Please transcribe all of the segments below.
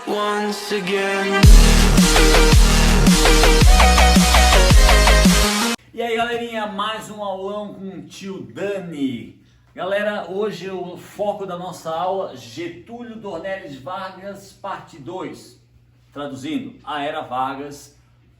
once again. E aí galerinha, mais um aulão com o tio Dani. Galera, hoje o foco da nossa aula, Getúlio Dornelles Vargas, parte 2. Traduzindo, a Era Vargas,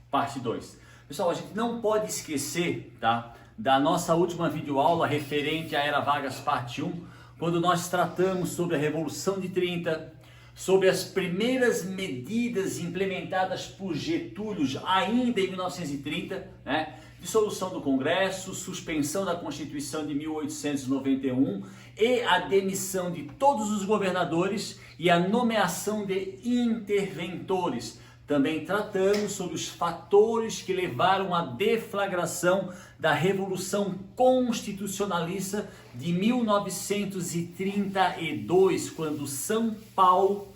parte 2. Pessoal, a gente não pode esquecer, tá, da nossa última videoaula referente à Era Vargas, parte 1, quando nós tratamos sobre a Revolução de 30, sobre as primeiras medidas implementadas por Getúlio ainda em 1930, né? Dissolução do Congresso, suspensão da Constituição de 1891 e a demissão de todos os governadores e a nomeação de interventores. Também tratamos sobre os fatores que levaram à deflagração da Revolução Constitucionalista de 1932, quando São Paulo,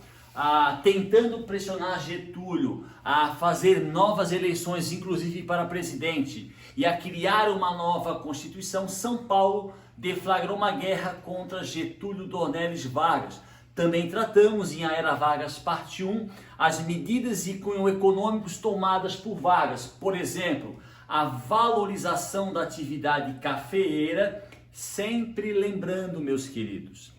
tentando pressionar Getúlio a fazer novas eleições, inclusive para presidente, e a criar uma nova Constituição, São Paulo deflagrou uma guerra contra Getúlio Dornelles Vargas. Também tratamos em A Era Vargas, parte 1, as medidas de cunho econômicos tomadas por Vargas. Por exemplo, a valorização da atividade cafeeira, sempre lembrando, meus queridos,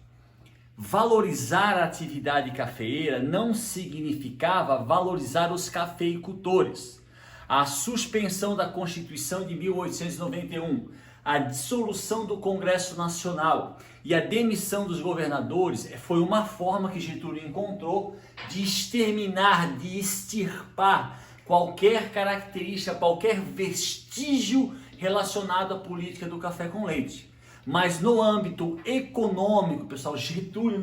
valorizar a atividade cafeeira não significava valorizar os cafeicultores. A suspensão da Constituição de 1891, a dissolução do Congresso Nacional e a demissão dos governadores foi uma forma que Getúlio encontrou de exterminar, de extirpar qualquer característica, qualquer vestígio relacionado à política do café com leite. Mas no âmbito econômico, pessoal, Getúlio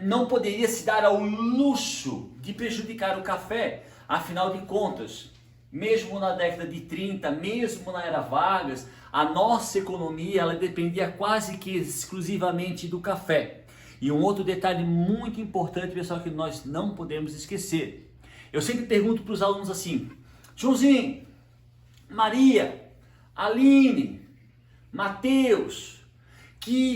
não poderia se dar ao luxo de prejudicar o café. Afinal de contas, mesmo na década de 30, mesmo na Era Vargas, a nossa economia ela dependia quase que exclusivamente do café. E um outro detalhe muito importante, pessoal, que nós não podemos esquecer. Eu sempre pergunto para os alunos assim: Joãozinho, Maria, Aline, Mateus,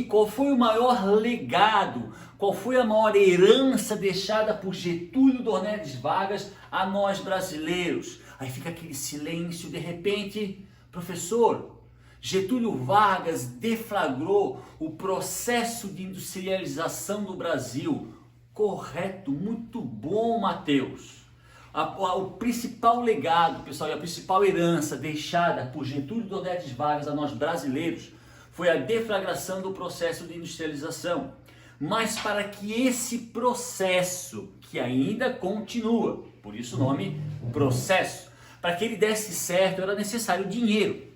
qual foi o maior legado, qual foi a maior herança deixada por Getúlio Dornelles Vargas a nós brasileiros? Aí fica aquele silêncio, de repente, professor, Getúlio Vargas deflagrou o processo de industrialização do Brasil. Correto, muito bom, Mateus. O principal legado, pessoal, e a principal herança deixada por Getúlio Dornelles Vargas a nós brasileiros foi a deflagração do processo de industrialização. Mas para que esse processo, que ainda continua, por isso o nome processo, para que ele desse certo era necessário dinheiro.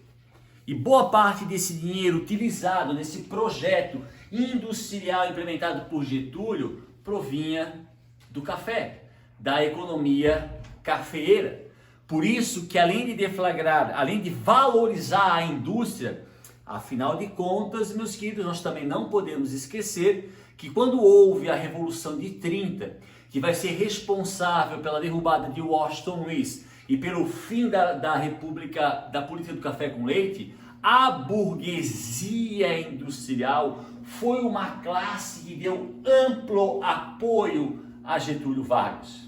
E boa parte desse dinheiro utilizado nesse projeto industrial implementado por Getúlio provinha do café, da economia cafeeira. Por isso que além de deflagrar, além de valorizar a indústria, afinal de contas, meus queridos, nós também não podemos esquecer que quando houve a Revolução de 30, que vai ser responsável pela derrubada de Washington Luiz e pelo fim da República, da política do café com leite, a burguesia industrial foi uma classe que deu amplo apoio a Getúlio Vargas.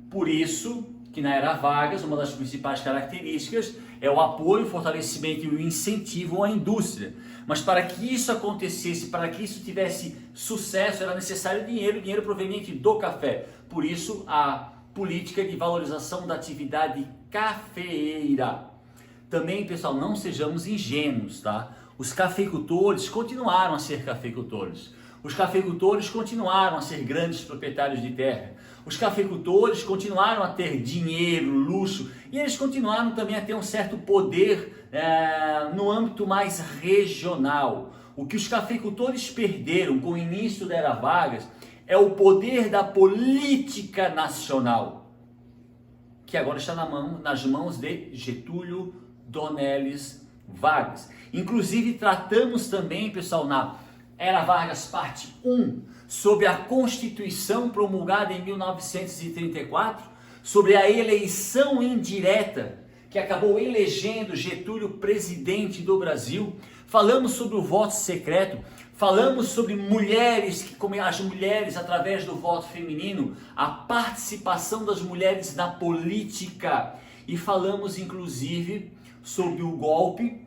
Por isso que na Era Vargas, uma das principais características é o apoio, o fortalecimento e o incentivo à indústria. Mas para que isso acontecesse, para que isso tivesse sucesso, era necessário dinheiro proveniente do café. Por isso a política de valorização da atividade cafeeira. Também, pessoal, não sejamos ingênuos, tá? Os cafeicultores continuaram a ser cafeicultores. Os cafeicultores continuaram a ser grandes proprietários de terra. Os cafeicultores continuaram a ter dinheiro, luxo, e eles continuaram também a ter um certo poder no âmbito mais regional. O que os cafeicultores perderam com o início da Era Vargas é o poder da política nacional, que agora está nas mãos de Getúlio Dornelles Vargas. Inclusive tratamos também, pessoal, na Era Vargas parte 1, sobre a Constituição promulgada em 1934, sobre a eleição indireta que acabou elegendo Getúlio presidente do Brasil. Falamos sobre o voto secreto, Falamos sobre mulheres, como as mulheres através do voto feminino, a participação das mulheres na política. E falamos inclusive sobre o golpe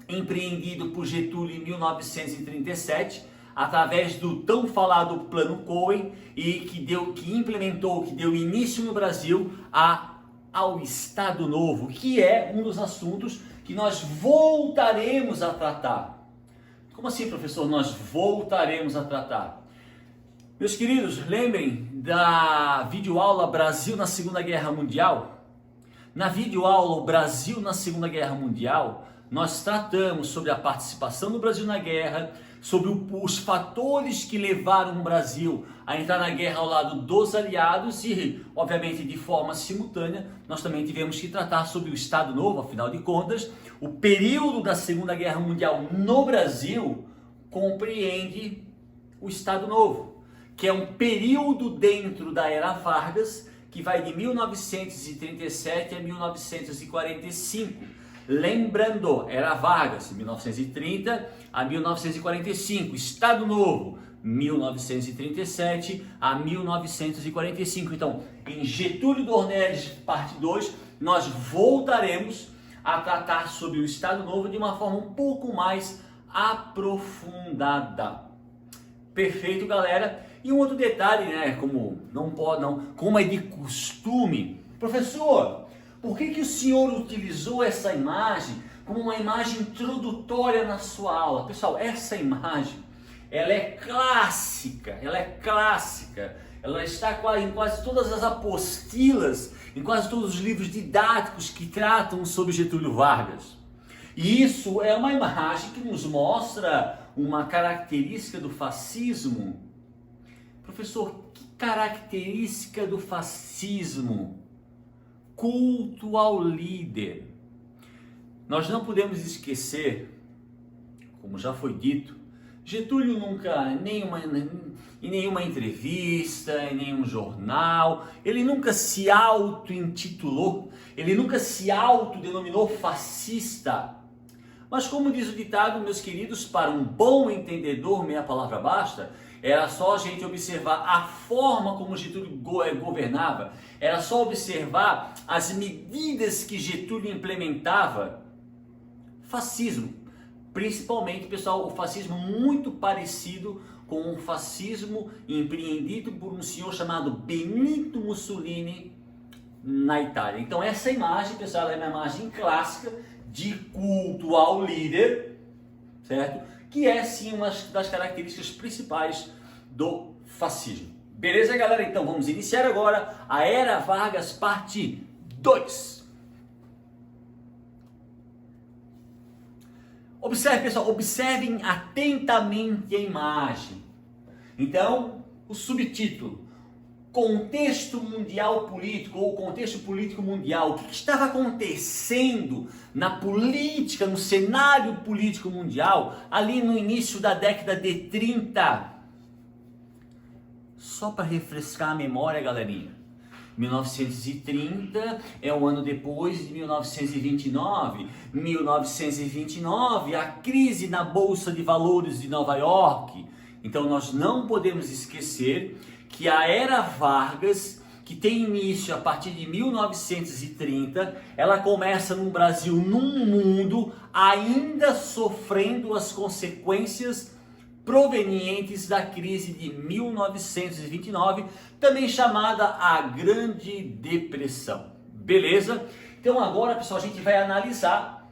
empreendido por Getúlio em 1937, através do tão falado Plano Cohen, e que deu início no Brasil ao Estado Novo, que é um dos assuntos que nós voltaremos a tratar. Como assim, professor? Nós voltaremos a tratar. Meus queridos, lembrem da videoaula Brasil na Segunda Guerra Mundial? Na videoaula Brasil na Segunda Guerra Mundial, nós tratamos sobre a participação do Brasil na guerra, sobre os fatores que levaram o Brasil a entrar na guerra ao lado dos aliados e, obviamente, de forma simultânea, nós também tivemos que tratar sobre o Estado Novo. Afinal de contas, o período da Segunda Guerra Mundial no Brasil compreende o Estado Novo, que é um período dentro da Era Vargas, que vai de 1937 a 1945. Lembrando, Era Vargas, 1930 a 1945, Estado Novo, 1937 a 1945. Então, em Getúlio Dornelles, parte 2, nós voltaremos a tratar sobre o Estado Novo de uma forma um pouco mais aprofundada. Perfeito, galera? E um outro detalhe, né, como é de costume, professor, por que o senhor utilizou essa imagem como uma imagem introdutória na sua aula? Pessoal, essa imagem, ela é clássica, ela está em quase todas as apostilas, em quase todos os livros didáticos que tratam sobre Getúlio Vargas. E isso é uma imagem que nos mostra uma característica do fascismo. Professor, que característica do fascismo? Culto ao líder. Nós não podemos esquecer, como já foi dito, Getúlio nunca, em nenhuma entrevista, em nenhum jornal, ele nunca se auto-intitulou, ele nunca se autodenominou fascista. Mas como diz o ditado, meus queridos, para um bom entendedor, meia palavra basta. Era só a gente observar a forma como Getúlio governava, era só observar as medidas que Getúlio implementava. Fascismo, principalmente, pessoal, o fascismo muito parecido com o fascismo empreendido por um senhor chamado Benito Mussolini na Itália. Então essa imagem, pessoal, é uma imagem clássica de culto ao líder, certo? Que é sim uma das características principais do fascismo. Beleza, galera? Então vamos iniciar agora a Era Vargas, parte 2. Observe, pessoal, observem atentamente a imagem. Então, o subtítulo: Contexto mundial político, ou contexto político mundial. O que estava acontecendo na política, no cenário político mundial, ali no início da década de 30? Só para refrescar a memória, galerinha. 1930 é um ano depois de 1929. 1929, a crise na Bolsa de Valores de Nova York. Então nós não podemos esquecer que a Era Vargas, que tem início a partir de 1930, ela começa no Brasil, num mundo ainda sofrendo as consequências provenientes da crise de 1929, também chamada a Grande Depressão. Beleza? Então agora, pessoal, a gente vai analisar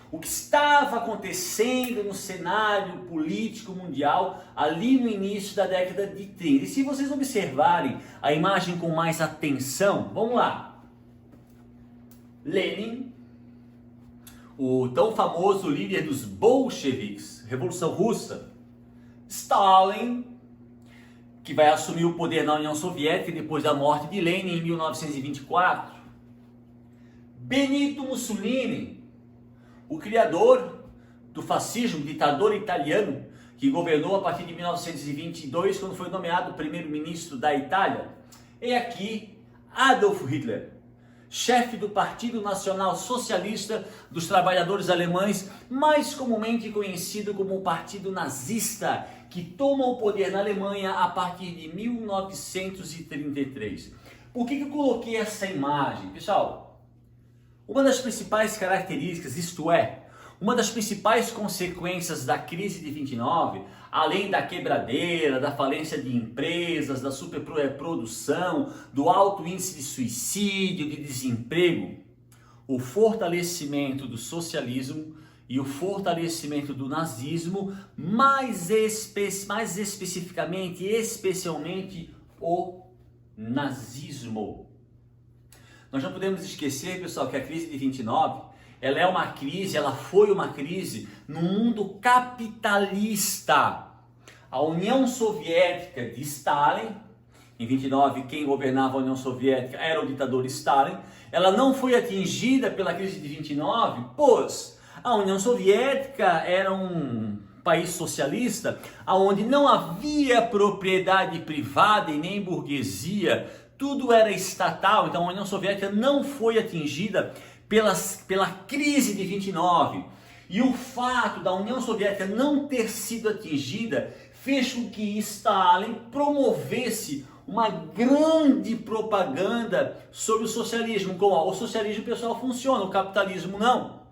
o que estava acontecendo no cenário político mundial ali no início da década de 30. E se vocês observarem a imagem com mais atenção, vamos lá. Lenin, o tão famoso líder dos bolcheviques, Revolução Russa. Stalin, que vai assumir o poder na União Soviética depois da morte de Lenin em 1924. Benito Mussolini, o criador do fascismo, ditador italiano, que governou a partir de 1922, quando foi nomeado primeiro-ministro da Itália. E aqui, Adolf Hitler, chefe do Partido Nacional Socialista dos Trabalhadores Alemães, mais comumente conhecido como o Partido Nazista, que toma o poder na Alemanha a partir de 1933. Por que eu coloquei essa imagem? Pessoal, uma das principais características, isto é, uma das principais consequências da crise de 29, além da quebradeira, da falência de empresas, da superprodução, do alto índice de suicídio, de desemprego, o fortalecimento do socialismo e o fortalecimento do nazismo, mais especificamente, especialmente o nazismo. Nós não podemos esquecer, pessoal, que a crise de 29 ela foi uma crise no mundo capitalista. A União Soviética de Stalin, em 29, quem governava a União Soviética era o ditador Stalin, ela não foi atingida pela crise de 29, pois a União Soviética era um país socialista, onde não havia propriedade privada e nem burguesia, tudo era estatal, então a União Soviética não foi atingida pela crise de 29. E o fato da União Soviética não ter sido atingida fez com que Stalin promovesse uma grande propaganda sobre o socialismo. Como o socialismo, pessoal, funciona, o capitalismo não.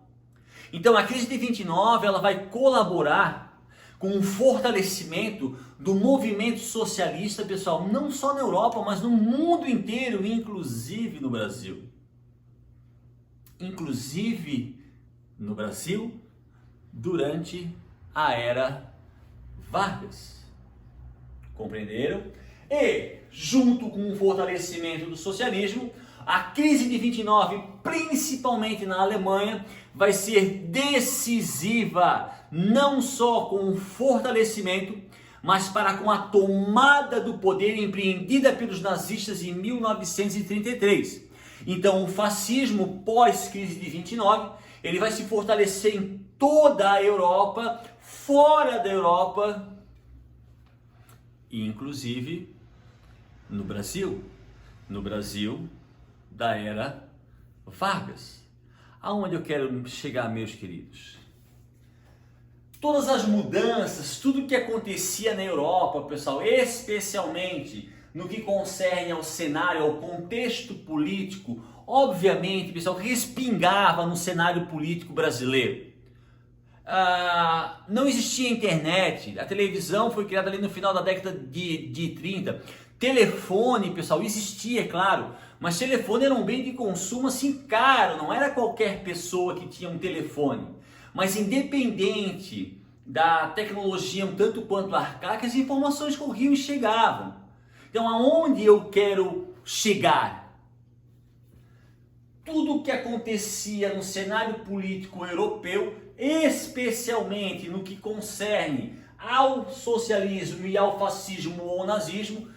Então a crise de 29 ela vai colaborar com o fortalecimento do movimento socialista, pessoal, não só na Europa, mas no mundo inteiro, inclusive no Brasil. Inclusive no Brasil, durante a era Vargas. Compreenderam? E, junto com o fortalecimento do socialismo, a crise de 29, principalmente na Alemanha, vai ser decisiva, não só com o fortalecimento, mas para com a tomada do poder empreendida pelos nazistas em 1933. Então, o fascismo pós-crise de 29, ele vai se fortalecer em toda a Europa, fora da Europa, e inclusive no Brasil da era Vargas. Aonde eu quero chegar, meus queridos? Todas as mudanças, tudo que acontecia na Europa, pessoal, especialmente no que concerne ao cenário, ao contexto político, obviamente, pessoal, respingava no cenário político brasileiro. Não existia internet, a televisão foi criada ali no final da década de 30. Telefone, pessoal, existia, é claro, mas telefone era um bem de consumo assim caro, não era qualquer pessoa que tinha um telefone. Mas independente da tecnologia um tanto quanto arcaica, as informações corriam e chegavam. Então, aonde eu quero chegar? Tudo o que acontecia no cenário político europeu, especialmente no que concerne ao socialismo e ao fascismo ou nazismo,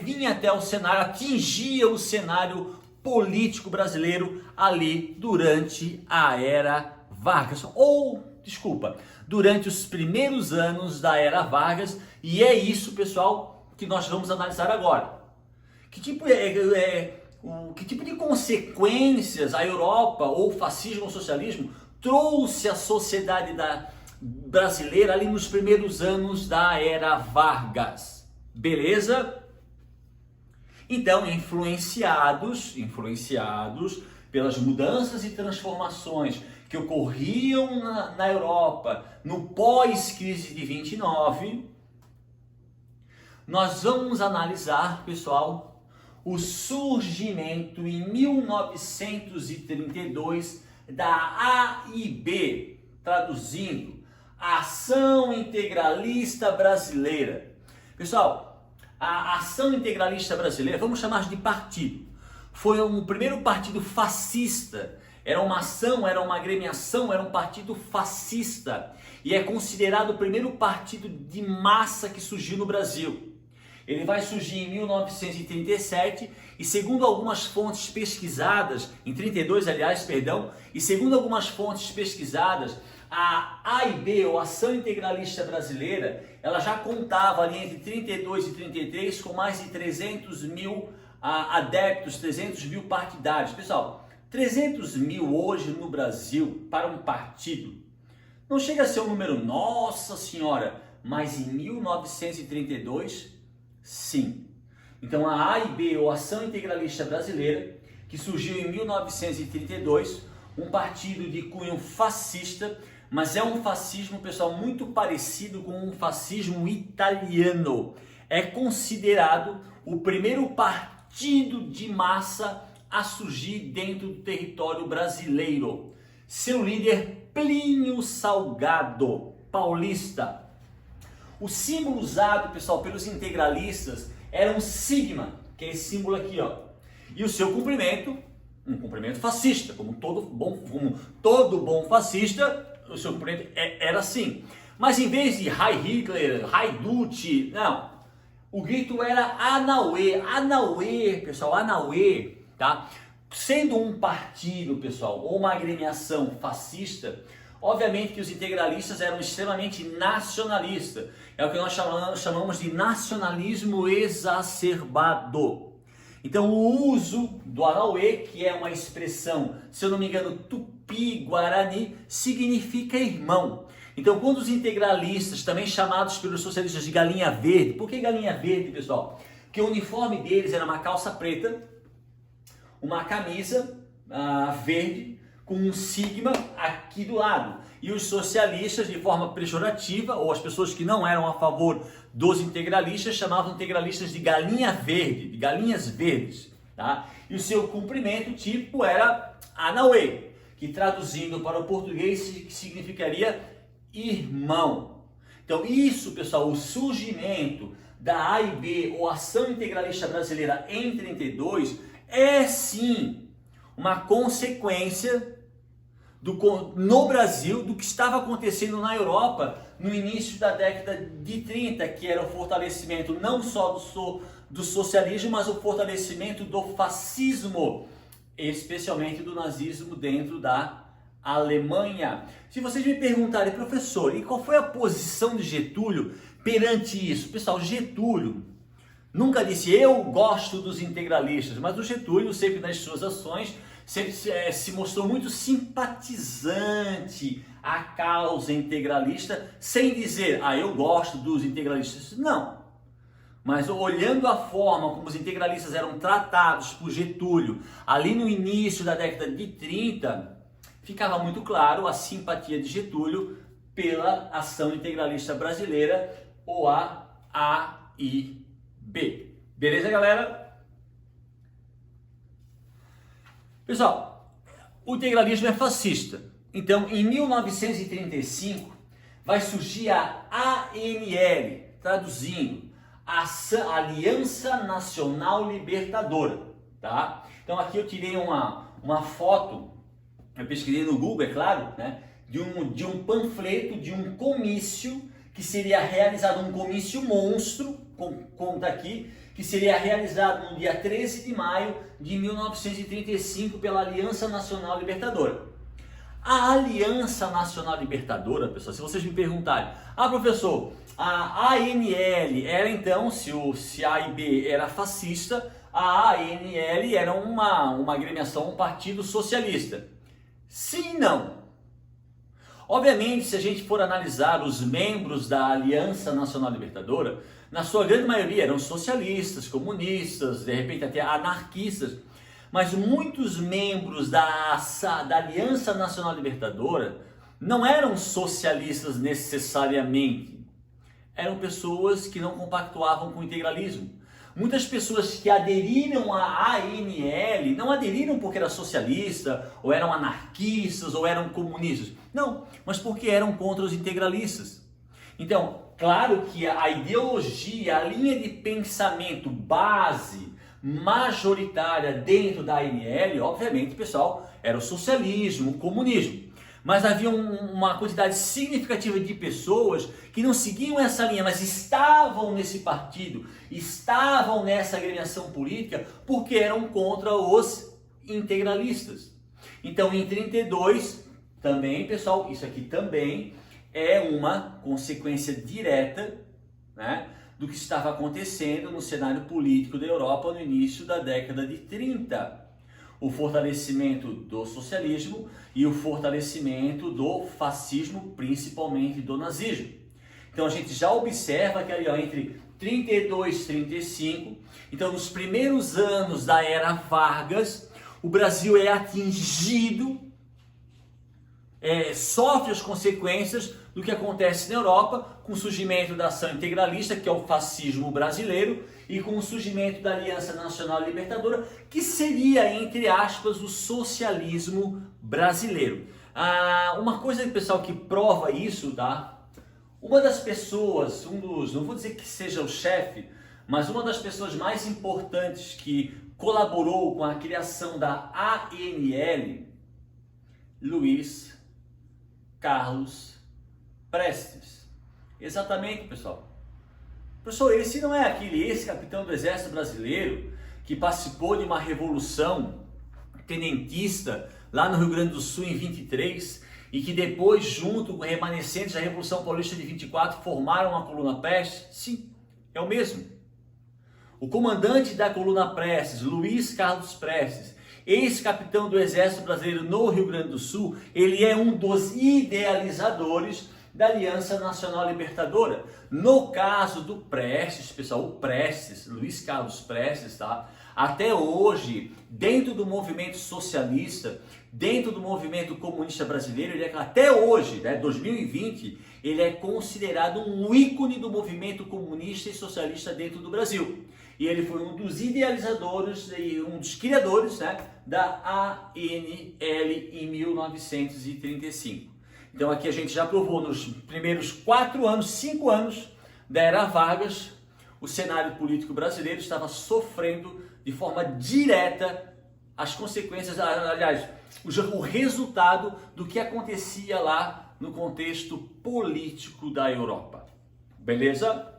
vinha até o cenário, atingia o cenário político brasileiro ali durante a era Vargas, durante os primeiros anos da era Vargas, e é isso, pessoal, que nós vamos analisar agora. Que tipo de consequências a Europa, ou o fascismo ou o socialismo, trouxe à sociedade brasileira ali nos primeiros anos da era Vargas? Beleza? Então, influenciados pelas mudanças e transformações que ocorriam na Europa no pós-crise de 29, nós vamos analisar, pessoal, o surgimento em 1932 da AIB, traduzindo, Ação Integralista Brasileira. Pessoal, a Ação Integralista Brasileira, vamos chamar de partido, foi um primeiro partido fascista. Era uma ação, era uma agremiação, era um partido fascista. E é considerado o primeiro partido de massa que surgiu no Brasil. Ele vai surgir em 1937 e segundo algumas fontes pesquisadas, em 32, aliás, perdão, e segundo algumas fontes pesquisadas, a AIB, ou Ação Integralista Brasileira, ela já contava ali entre 32 e 33 com mais de 300 mil adeptos, 300 mil partidários. Pessoal, 300 mil hoje no Brasil para um partido não chega a ser um número, nossa senhora, mas em 1932, sim. Então a AIB, ou Ação Integralista Brasileira, que surgiu em 1932, um partido de cunho fascista, mas é um fascismo, pessoal, muito parecido com um fascismo italiano. É considerado o primeiro partido de massa a surgir dentro do território brasileiro. Seu líder, Plínio Salgado, paulista. O símbolo usado, pessoal, pelos integralistas era um sigma, que é esse símbolo aqui, ó. E o seu cumprimento, um cumprimento fascista, como todo bom fascista, o seu cumprimento era assim. Mas em vez de Heil Hitler, Heil Duce, não. O grito era Anauê, Anauê, pessoal, Anauê, tá? Sendo um partido, pessoal, ou uma agremiação fascista, obviamente que os integralistas eram extremamente nacionalistas. É o que nós chamamos de nacionalismo exacerbado. Então o uso do Anauê, que é uma expressão, se eu não me engano, tupi-guarani, significa irmão. Então quando os integralistas, também chamados pelos socialistas de galinha verde, por que galinha verde, pessoal? Porque o uniforme deles era uma calça preta, uma camisa verde, com um sigma aqui do lado. E os socialistas, de forma pejorativa, ou as pessoas que não eram a favor dos integralistas, chamavam integralistas de galinha verde, de galinhas verdes. Tá? E o seu cumprimento tipo era Anauê, que traduzindo para o português significaria irmão. Então isso, pessoal, o surgimento da AIB, ou Ação Integralista Brasileira, em 32, é sim uma consequência no Brasil do que estava acontecendo na Europa no início da década de 30, que era o fortalecimento não só do socialismo, mas o fortalecimento do fascismo, especialmente do nazismo dentro da Alemanha. Se vocês me perguntarem, professor, e qual foi a posição de Getúlio perante isso? Pessoal, Getúlio nunca disse eu gosto dos integralistas, mas o Getúlio sempre nas suas ações sempre se mostrou muito simpatizante à causa integralista, sem dizer, eu gosto dos integralistas. Não. Mas olhando a forma como os integralistas eram tratados por Getúlio, ali no início da década de 30, ficava muito claro a simpatia de Getúlio pela Ação Integralista Brasileira, ou a AIB. Beleza, galera? Pessoal, o integralismo é fascista. Então, em 1935, vai surgir a ANL, traduzindo, Aliança Nacional Libertadora. Tá? Então, aqui eu tirei uma foto, eu pesquisei no Google, é claro, né, de um panfleto, de um comício, que seria realizado, um comício monstro, como está aqui, que seria realizado no dia 13 de maio de 1935 pela Aliança Nacional Libertadora. A Aliança Nacional Libertadora, pessoal, se vocês me perguntarem, professor, a ANL era então, se a AIB era fascista, a ANL era uma agremiação, um partido socialista. Sim e não. Obviamente, se a gente for analisar os membros da Aliança Nacional Libertadora, na sua grande maioria eram socialistas, comunistas, de repente até anarquistas, mas muitos membros da Aliança Nacional Libertadora não eram socialistas necessariamente, eram pessoas que não compactuavam com o integralismo. Muitas pessoas que aderiram à ANL não aderiram porque era socialista, ou eram anarquistas, ou eram comunistas. Não, mas porque eram contra os integralistas. Então, claro que a ideologia, a linha de pensamento base, majoritária dentro da ANL, obviamente, pessoal, era o socialismo, o comunismo. Mas havia uma quantidade significativa de pessoas que não seguiam essa linha, mas estavam nesse partido, estavam nessa agremiação política porque eram contra os integralistas. Então, em 32, também, pessoal, isso aqui também é uma consequência direta, né, do que estava acontecendo no cenário político da Europa no início da década de 30. O fortalecimento do socialismo e o fortalecimento do fascismo, principalmente do nazismo. Então a gente já observa que ali, ó, entre 32 e 35, então nos primeiros anos da era Vargas, o Brasil é atingido, sofre as consequências do que acontece na Europa, com o surgimento da ação integralista, que é o fascismo brasileiro, e com o surgimento da Aliança Nacional Libertadora, que seria, entre aspas, o socialismo brasileiro. Uma coisa, pessoal, que prova isso, tá? Uma das pessoas, não vou dizer que seja o chefe, mas uma das pessoas mais importantes que colaborou com a criação da ANL, Luiz Carlos Prestes. Exatamente, pessoal. Professor, esse não é esse capitão do Exército Brasileiro que participou de uma revolução tenentista lá no Rio Grande do Sul em 23 e que depois, junto com remanescentes da Revolução Paulista de 24, formaram a Coluna Prestes? Sim, é o mesmo. O comandante da Coluna Prestes, Luiz Carlos Prestes, ex-capitão do Exército Brasileiro no Rio Grande do Sul, ele é um dos idealizadores da Aliança Nacional Libertadora. No caso do Prestes, pessoal, o Prestes, Luiz Carlos Prestes, tá? Até hoje, dentro do movimento socialista, dentro do movimento comunista brasileiro, até hoje, 2020, ele é considerado um ícone do movimento comunista e socialista dentro do Brasil. E ele foi um dos idealizadores e um dos criadores, da ANL em 1935. Então aqui a gente já provou nos primeiros 5 anos da era Vargas, o cenário político brasileiro estava sofrendo de forma direta as consequências, aliás, o resultado do que acontecia lá no contexto político da Europa. Beleza?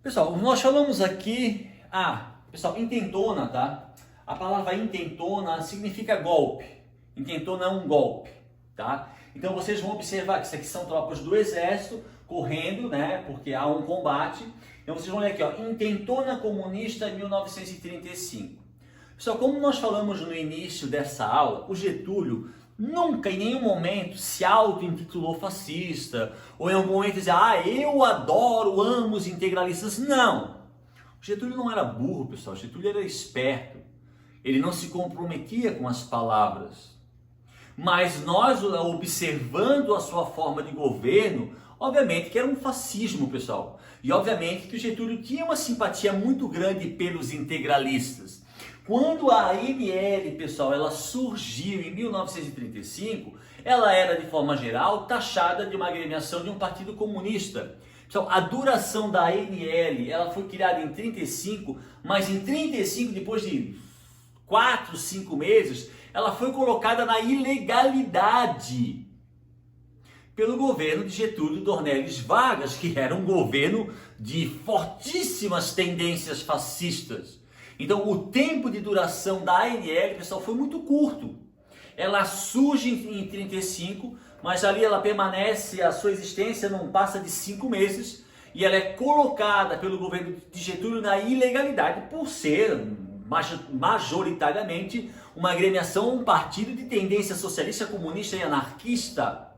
Pessoal, nós falamos aqui, pessoal, intentona, tá? A palavra intentona significa golpe. Intentona é um golpe, tá? Então vocês vão observar que isso aqui são tropas do exército correndo, porque há um combate. Então vocês vão ler aqui, ó, intentona comunista 1935. Pessoal, como nós falamos no início dessa aula, o Getúlio nunca em nenhum momento se auto-intitulou fascista, ou em algum momento dizia, eu adoro, amo os integralistas. Não! O Getúlio não era burro, pessoal, o Getúlio era esperto. Ele não se comprometia com as palavras. Mas nós, observando a sua forma de governo, obviamente que era um fascismo, pessoal. E obviamente que o Getúlio tinha uma simpatia muito grande pelos integralistas. Quando a ANL, pessoal, ela surgiu em 1935, ela era, de forma geral, taxada de uma agremiação de um partido comunista. Pessoal, a duração da ANL, ela foi criada em 35, mas em 35, depois de 4, 5 meses, ela foi colocada na ilegalidade pelo governo de Getúlio Dornelles Vargas, que era um governo de fortíssimas tendências fascistas. Então, o tempo de duração da ANL, pessoal, foi muito curto. Ela surge em 35, mas ali ela permanece, a sua existência não passa de 5 meses, e ela é colocada pelo governo de Getúlio na ilegalidade por ser majoritariamente uma agremiação, um partido de tendência socialista, comunista e anarquista.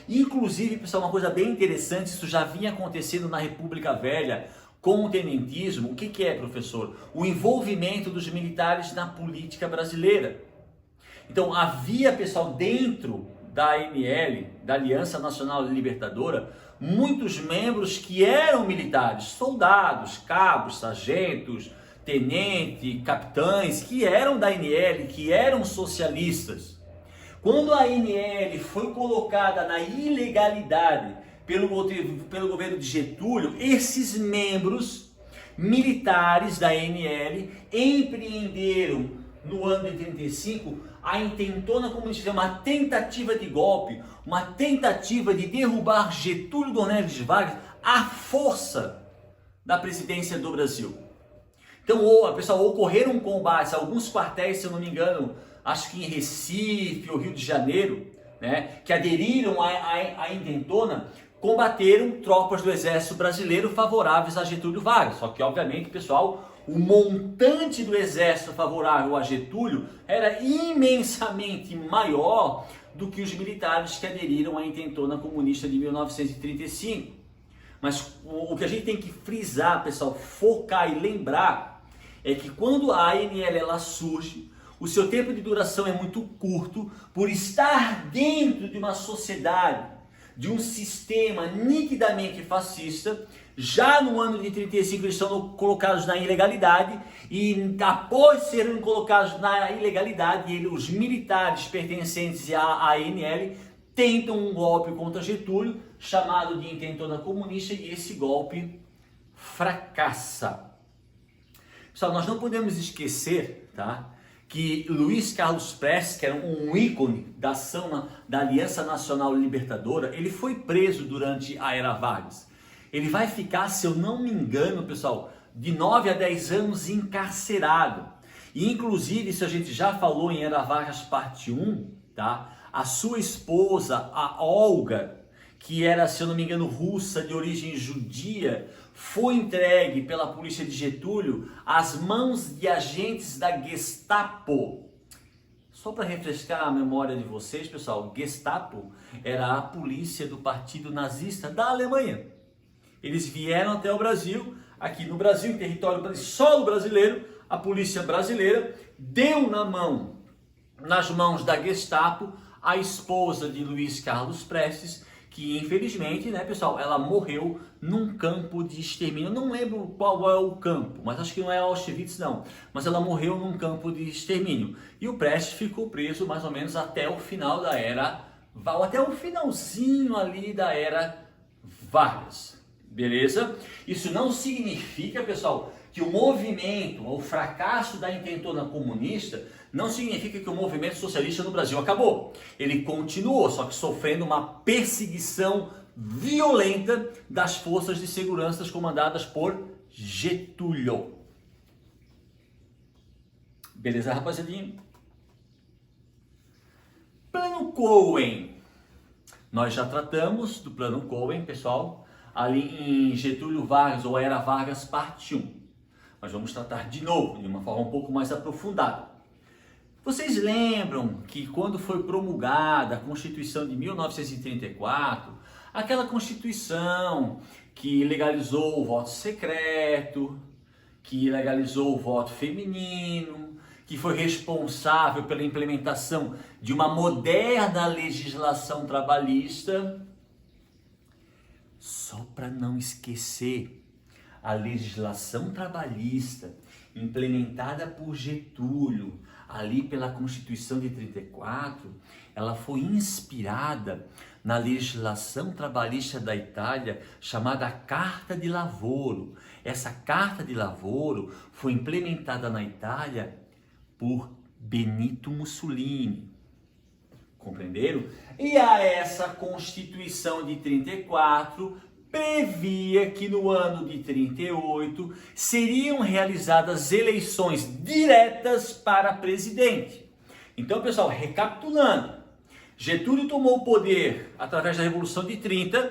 Inclusive, pessoal, uma coisa bem interessante, isso já vinha acontecendo na República Velha com o tenentismo. O que é, professor? O envolvimento dos militares na política brasileira. Então, havia, pessoal, dentro da ANL, da Aliança Nacional Libertadora, muitos membros que eram militares, soldados, cabos, sargentos, tenente, capitães, que eram da ANL, que eram socialistas. Quando a ANL foi colocada na ilegalidade pelo governo de Getúlio, esses membros militares da ANL empreenderam no ano de 35 a intentona comunista, uma tentativa de golpe, uma tentativa de derrubar Getúlio Dornelles Vargas à força da presidência do Brasil. Então, pessoal, ocorreram combates, alguns quartéis, se eu não me engano, acho que em Recife ou Rio de Janeiro, né, que aderiram à intentona, combateram tropas do exército brasileiro favoráveis a Getúlio Vargas. Só que, obviamente, pessoal, o montante do exército favorável a Getúlio era imensamente maior do que os militares que aderiram à intentona comunista de 1935. Mas o que a gente tem que frisar, pessoal, focar e lembrar, é que quando a ANL ela surge, o seu tempo de duração é muito curto por estar dentro de uma sociedade, de um sistema nitidamente fascista. Já no ano de 35 eles são colocados na ilegalidade e após serem colocados na ilegalidade, os militares pertencentes à ANL tentam um golpe contra Getúlio, chamado de intentona comunista, e esse golpe fracassa. Pessoal, nós não podemos esquecer, tá, que Luiz Carlos Prestes, que era um ícone da ação da Aliança Nacional Libertadora, ele foi preso durante a Era Vargas. Ele vai ficar, se eu não me engano, pessoal, de 9 a 10 anos encarcerado. E inclusive, isso a gente já falou em Era Vargas parte 1, tá? A sua esposa, a Olga, que era, se eu não me engano, russa, de origem judia, foi entregue pela polícia de Getúlio às mãos de agentes da Gestapo. Só para refrescar a memória de vocês, pessoal, Gestapo era a polícia do Partido Nazista da Alemanha. Eles vieram até o Brasil, aqui no Brasil, em território solo brasileiro, a polícia brasileira deu nas mãos da Gestapo, a esposa de Luiz Carlos Prestes, que infelizmente, né, pessoal, ela morreu num campo de extermínio. Eu não lembro qual é o campo, mas acho que não é Auschwitz não, mas ela morreu num campo de extermínio. E o Prestes ficou preso mais ou menos até o final da era, até o finalzinho ali da era Vargas. Beleza? Isso não significa, pessoal, que o movimento, o fracasso da intentona comunista, não significa que o movimento socialista no Brasil acabou. Ele continuou, só que sofrendo uma perseguição violenta das forças de segurança comandadas por Getúlio. Beleza, rapaziadinha? Plano Cohen. Nós já tratamos do Plano Cohen, pessoal, ali em Getúlio Vargas ou Era Vargas parte 1. Mas vamos tratar de novo, de uma forma um pouco mais aprofundada. Vocês lembram que quando foi promulgada a Constituição de 1934, aquela Constituição que legalizou o voto secreto, que legalizou o voto feminino, que foi responsável pela implementação de uma moderna legislação trabalhista? Só para não esquecer, a legislação trabalhista implementada por Getúlio, ali pela Constituição de 34, ela foi inspirada na legislação trabalhista da Itália chamada Carta de Lavoro. Essa Carta de Lavoro foi implementada na Itália por Benito Mussolini. Compreenderam? E a essa Constituição de 34 previa que no ano de 38 seriam realizadas eleições diretas para presidente. Então, pessoal, recapitulando, Getúlio tomou o poder através da Revolução de 30,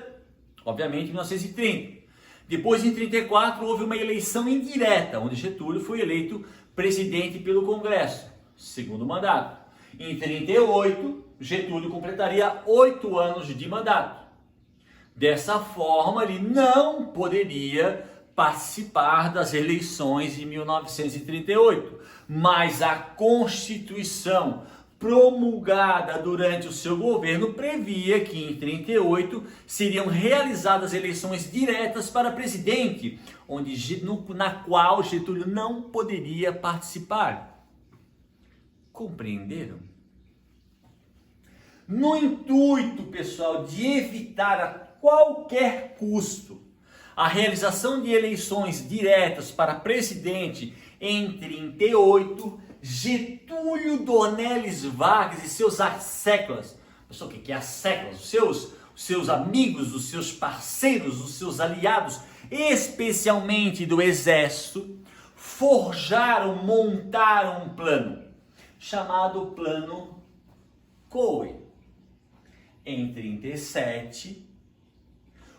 obviamente em 1930. Depois, em 34, houve uma eleição indireta, onde Getúlio foi eleito presidente pelo Congresso, segundo mandato. Em 38, Getúlio completaria 8 anos de mandato. Dessa forma, ele não poderia participar das eleições de 1938, mas a Constituição promulgada durante o seu governo previa que em 38 seriam realizadas eleições diretas para presidente, na qual Getúlio não poderia participar. Compreenderam? No intuito, pessoal, de evitar a qualquer custo a realização de eleições diretas para presidente em 38, Getúlio Dornelles Vargas e seus asseclas, pessoal, o que é asseclas? Os seus amigos, os seus parceiros, os seus aliados, especialmente do exército, montaram um plano chamado Plano Cohen. em 37,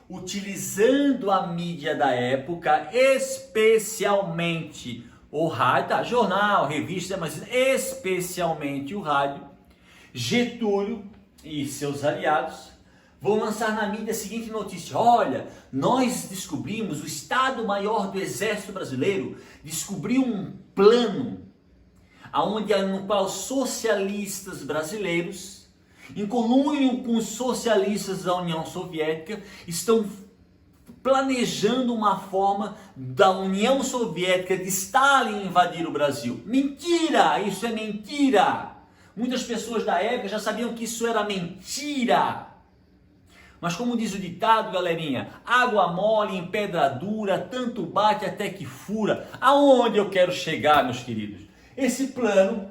utilizando a mídia da época, especialmente o rádio, tá? Jornal, revista, mas especialmente o rádio, Getúlio e seus aliados vão lançar na mídia a seguinte notícia: olha, nós descobrimos, o Estado-Maior do Exército Brasileiro descobriu um plano no qual socialistas brasileiros, em conluio com os socialistas da União Soviética, estão planejando uma forma da União Soviética, de Stalin, invadir o Brasil. Mentira! Isso é mentira! Muitas pessoas da época já sabiam que isso era mentira. Mas como diz o ditado, galerinha, água mole em pedra dura, tanto bate até que fura. Aonde eu quero chegar, meus queridos? Esse plano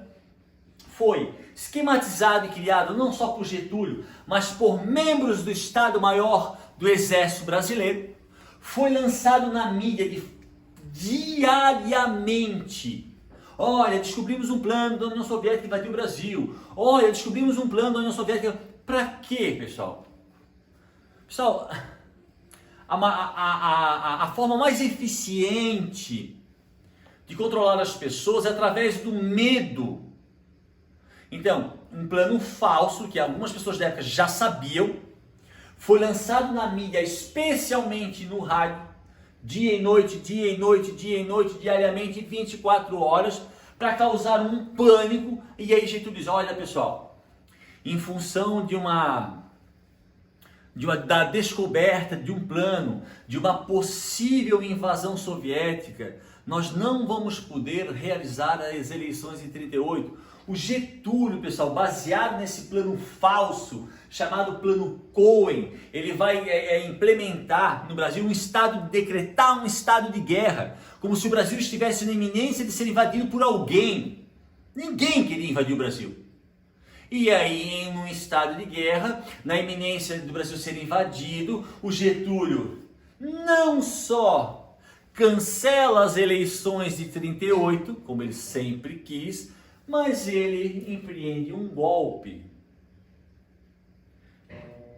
foi esquematizado e criado não só por Getúlio, mas por membros do Estado-Maior do Exército Brasileiro. Foi lançado na mídia diariamente. Olha, descobrimos um plano da União Soviética invadir o Brasil. Olha, descobrimos um plano da União Soviética. Para quê, pessoal? Pessoal, a forma mais eficiente de controlar as pessoas é através do medo. Então, um plano falso, que algumas pessoas da época já sabiam, foi lançado na mídia, especialmente no rádio, dia e noite, dia e noite, dia e noite, diariamente, 24 horas, para causar um pânico. E aí Getúlio diz: olha, pessoal, em função da descoberta de um plano, de uma possível invasão soviética, nós não vamos poder realizar as eleições em 38. O Getúlio, pessoal, baseado nesse plano falso, chamado Plano Cohen, ele vai implementar no Brasil decretar um estado de guerra, como se o Brasil estivesse na iminência de ser invadido por alguém. Ninguém queria invadir o Brasil. E aí, em um estado de guerra, na iminência do Brasil ser invadido, o Getúlio não só cancela as eleições de 38, como ele sempre quis, mas ele empreende um golpe,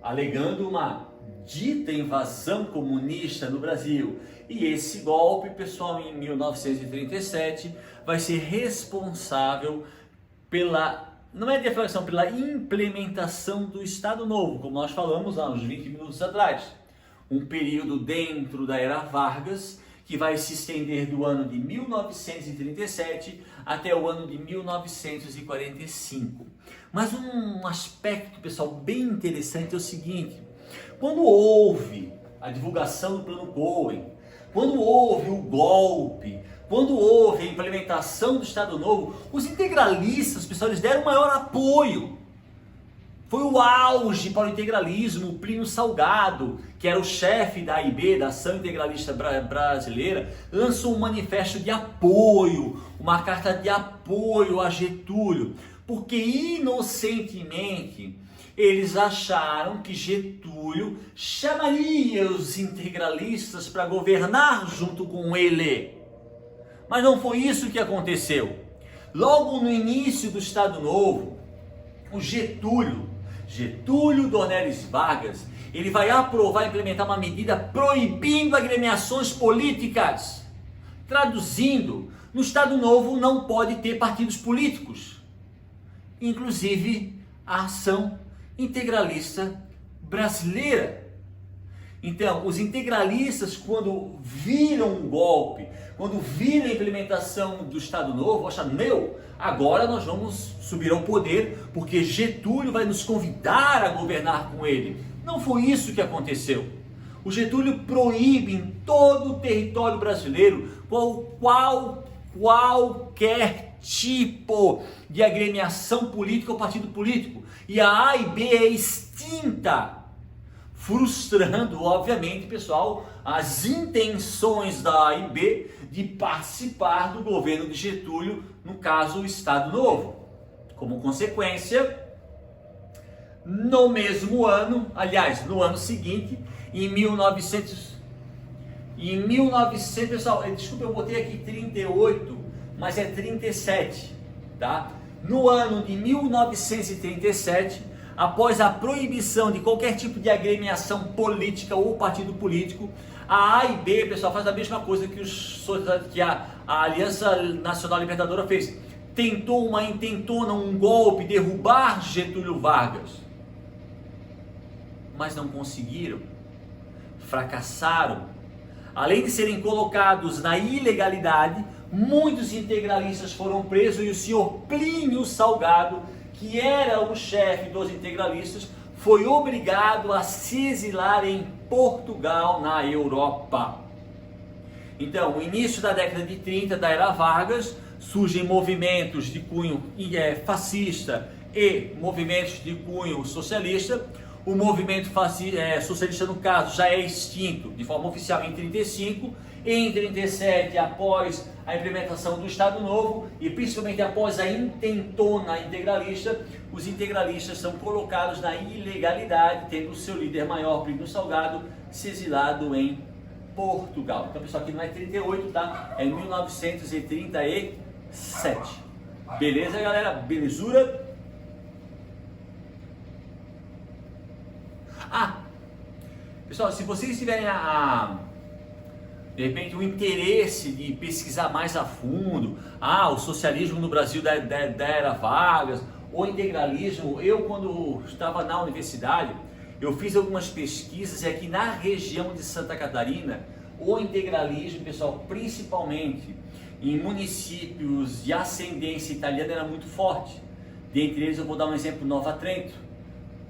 alegando uma dita invasão comunista no Brasil. E esse golpe, pessoal, em 1937, vai ser responsável não é deflagração, pela implementação do Estado Novo, como nós falamos há uns 20 minutos atrás. Um período dentro da era Vargas, que vai se estender do ano de 1937 até o ano de 1945. Mas um aspecto, pessoal, bem interessante é o seguinte: quando houve a divulgação do Plano Cohen, quando houve o golpe, quando houve a implementação do Estado Novo, os integralistas, pessoal, eles deram maior apoio. Foi o auge para o integralismo. O Plínio Salgado, que era o chefe da AIB, da Ação Integralista Brasileira, lançou um manifesto de apoio, uma carta de apoio a Getúlio, porque inocentemente eles acharam que Getúlio chamaria os integralistas para governar junto com ele. Mas não foi isso que aconteceu. Logo no início do Estado Novo, o Getúlio Dornelles Vargas, ele vai aprovar e implementar uma medida proibindo agremiações políticas. Traduzindo, no Estado Novo não pode ter partidos políticos, inclusive a Ação Integralista Brasileira. Então, os integralistas, quando viram um golpe, quando viram a implementação do Estado Novo, acham: agora nós vamos subir ao poder, porque Getúlio vai nos convidar a governar com ele. Não foi isso que aconteceu. O Getúlio proíbe em todo o território brasileiro qualquer tipo de agremiação política ou partido político. E a AIB é extinta, frustrando, obviamente, pessoal, as intenções da AIB de participar do governo de Getúlio, no caso, o Estado Novo. Como consequência, no mesmo ano, aliás, no ano seguinte, em 1900, pessoal, desculpa, eu botei aqui 38, mas é 37, tá? No ano de 1937, após a proibição de qualquer tipo de agremiação política ou partido político, a AIB, pessoal, faz a mesma coisa que a Aliança Nacional Libertadora fez. Tentou uma intentona, um golpe, derrubar Getúlio Vargas, mas não conseguiram, fracassaram. Além de serem colocados na ilegalidade, muitos integralistas foram presos e o senhor Plínio Salgado, que era o chefe dos integralistas, foi obrigado a se exilar em Portugal, na Europa. Então, no início da década de 30 da era Vargas, surgem movimentos de cunho fascista e movimentos de cunho socialista. O movimento socialista, no caso, já é extinto de forma oficial em 35, em 37, após a implementação do Estado Novo e principalmente após a intentona integralista, os integralistas são colocados na ilegalidade, tendo o seu líder maior, Plínio Salgado, se exilado em Portugal. Então, pessoal, aqui não é 38, tá? É 1937. Beleza, galera? Belezura? Pessoal, se vocês tiverem de repente o interesse de pesquisar mais a fundo, o socialismo no Brasil da era Vargas, o integralismo, eu quando estava na universidade, eu fiz algumas pesquisas e aqui na região de Santa Catarina, o integralismo, pessoal, principalmente em municípios de ascendência italiana, era muito forte. Dentre eles eu vou dar um exemplo, Nova Trento.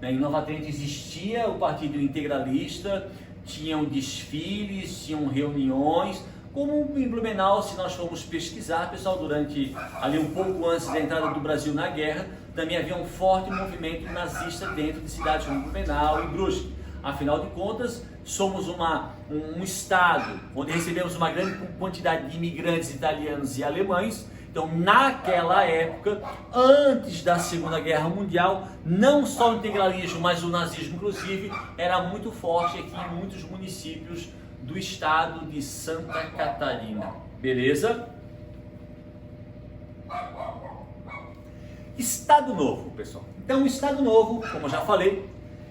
Em Nova Trento existia o Partido Integralista, tinham desfiles, tinham reuniões, como em Blumenau, se nós formos pesquisar, pessoal, durante ali um pouco antes da entrada do Brasil na guerra, também havia um forte movimento nazista dentro de cidades como Blumenau e Brusque. Afinal de contas, somos um estado onde recebemos uma grande quantidade de imigrantes italianos e alemães. Então, naquela época, antes da Segunda Guerra Mundial, não só o integralismo, mas o nazismo, inclusive, era muito forte aqui em muitos municípios do estado de Santa Catarina. Beleza? Estado Novo, pessoal. Então, o Estado Novo, como eu já falei,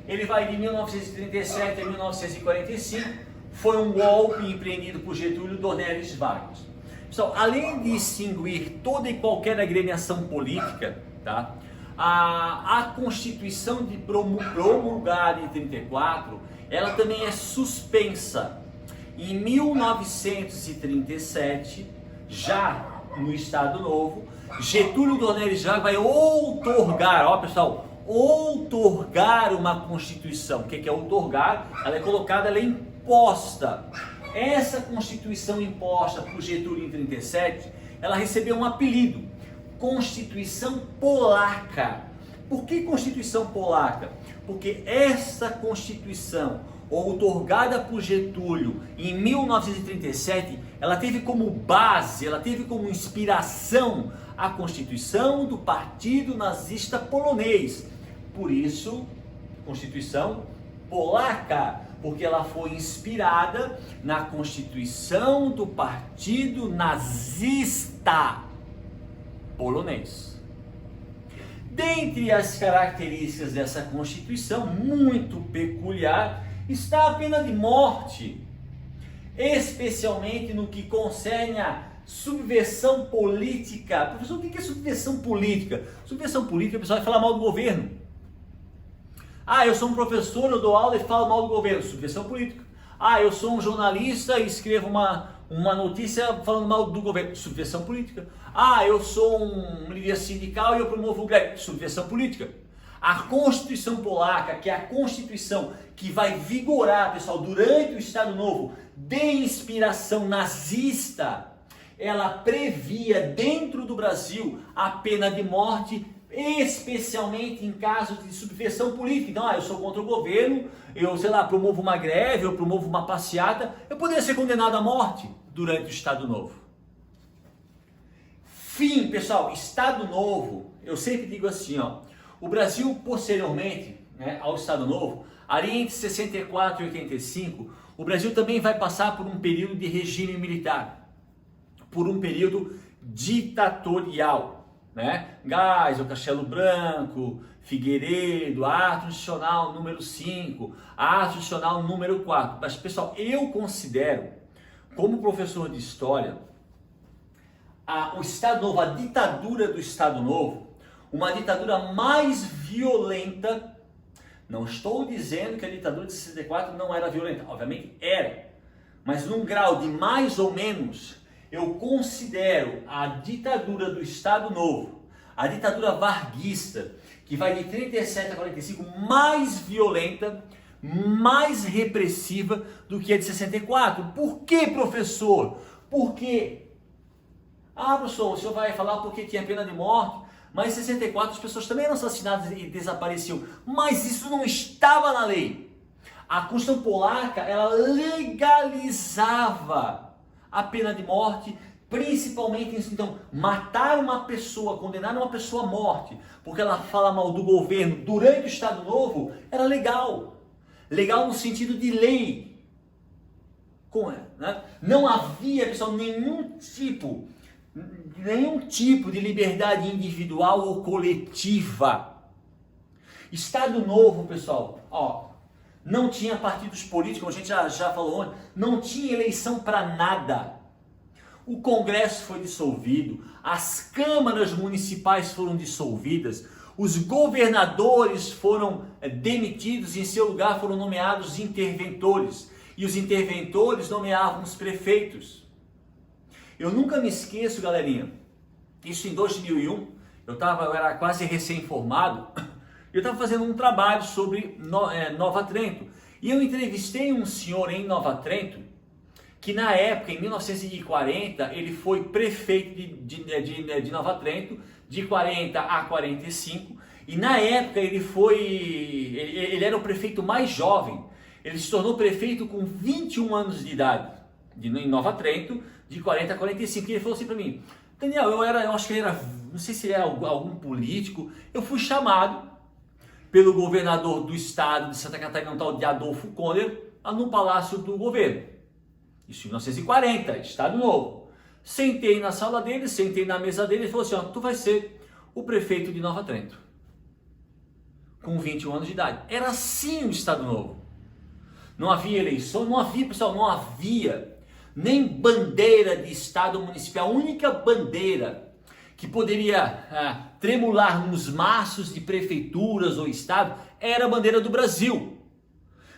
ele vai de 1937 a 1945, foi um golpe empreendido por Getúlio Dornelles Vargas. Pessoal, além de extinguir toda e qualquer agremiação política, tá? A Constituição de promulgada em 34, ela também é suspensa. Em 1937, já no Estado Novo, Getúlio Dornelles Vargas vai outorgar, outorgar uma Constituição. O que é outorgar? Ela é colocada, ela é imposta. Essa Constituição imposta por Getúlio em 37, ela recebeu um apelido, Constituição Polaca. Por que Constituição Polaca? Porque essa Constituição, outorgada por Getúlio em 1937, ela teve como base, ela teve como inspiração a Constituição do Partido Nazista Polonês. Por isso, Constituição Polaca, porque ela foi inspirada na Constituição do Partido Nazista Polonês. Dentre as características dessa Constituição, muito peculiar, está a pena de morte, especialmente no que concerne a subversão política. Professor, o que é subversão política? Subversão política, o pessoal vai falar mal do governo. Eu sou um professor, eu dou aula e falo mal do governo. Subversão política. Eu sou um jornalista e escrevo uma notícia falando mal do governo. Subversão política. Eu sou um líder sindical e eu promovo greve. Subversão política. A Constituição Polaca, que é a Constituição que vai vigorar, pessoal, durante o Estado Novo, de inspiração nazista, ela previa dentro do Brasil a pena de morte, especialmente em casos de subversão política. Então, eu sou contra o governo, eu, promovo uma greve, eu promovo uma passeata, eu poderia ser condenado à morte durante o Estado Novo. Fim, pessoal, Estado Novo, eu sempre digo assim, o Brasil posteriormente, ao Estado Novo, ali entre 64 e 85, o Brasil também vai passar por um período de regime militar, por um período ditatorial. né? Geisel, Castelo Branco, Figueiredo, ato institucional número 5, ato institucional número 4. Mas, pessoal, eu considero, como professor de história, o Estado Novo, a ditadura do Estado Novo, uma ditadura mais violenta. Não estou dizendo que a ditadura de 64 não era violenta, obviamente era, mas num grau de mais ou menos, eu considero a ditadura do Estado Novo, a ditadura varguista, que vai de 37 a 45, mais violenta, mais repressiva do que a de 64. Por que, professor? Porque, professor, o senhor vai falar porque tinha pena de morte, mas em 64 as pessoas também eram assassinadas e desapareciam, mas isso não estava na lei. A Constituição polaca, ela legalizava a pena de morte, principalmente, então, matar uma pessoa, condenar uma pessoa à morte, porque ela fala mal do governo durante o Estado Novo, era legal. Legal no sentido de lei. Né? Não havia, pessoal, nenhum tipo de liberdade individual ou coletiva. Estado Novo, pessoal, não tinha partidos políticos, como a gente já falou ontem, não tinha eleição para nada. O Congresso foi dissolvido, as câmaras municipais foram dissolvidas, os governadores foram demitidos e em seu lugar foram nomeados interventores. E os interventores nomeavam os prefeitos. Eu nunca me esqueço, galerinha, isso em 2001, eu era quase recém-formado, eu estava fazendo um trabalho sobre Nova Trento. E eu entrevistei um senhor em Nova Trento, que na época, em 1940, ele foi prefeito de Nova Trento, de 40 a 45, e na época ele era o prefeito mais jovem, ele se tornou prefeito com 21 anos de idade, em Nova Trento, de 40 a 45, e ele falou assim para mim: Daniel, eu acho que ele era, não sei se ele era algum político, eu fui chamado pelo governador do estado de Santa Catarina, um tal de Adolfo Conner, no Palácio do Governo. Isso em 1940, Estado Novo. Sentei na sala dele, sentei na mesa dele e falou assim: tu vai ser o prefeito de Nova Trento. Com 21 anos de idade. Era assim o Estado Novo. Não havia eleição, não havia nem bandeira de Estado municipal. A única bandeira que poderia tremular nos maços de prefeituras ou Estado era a bandeira do Brasil.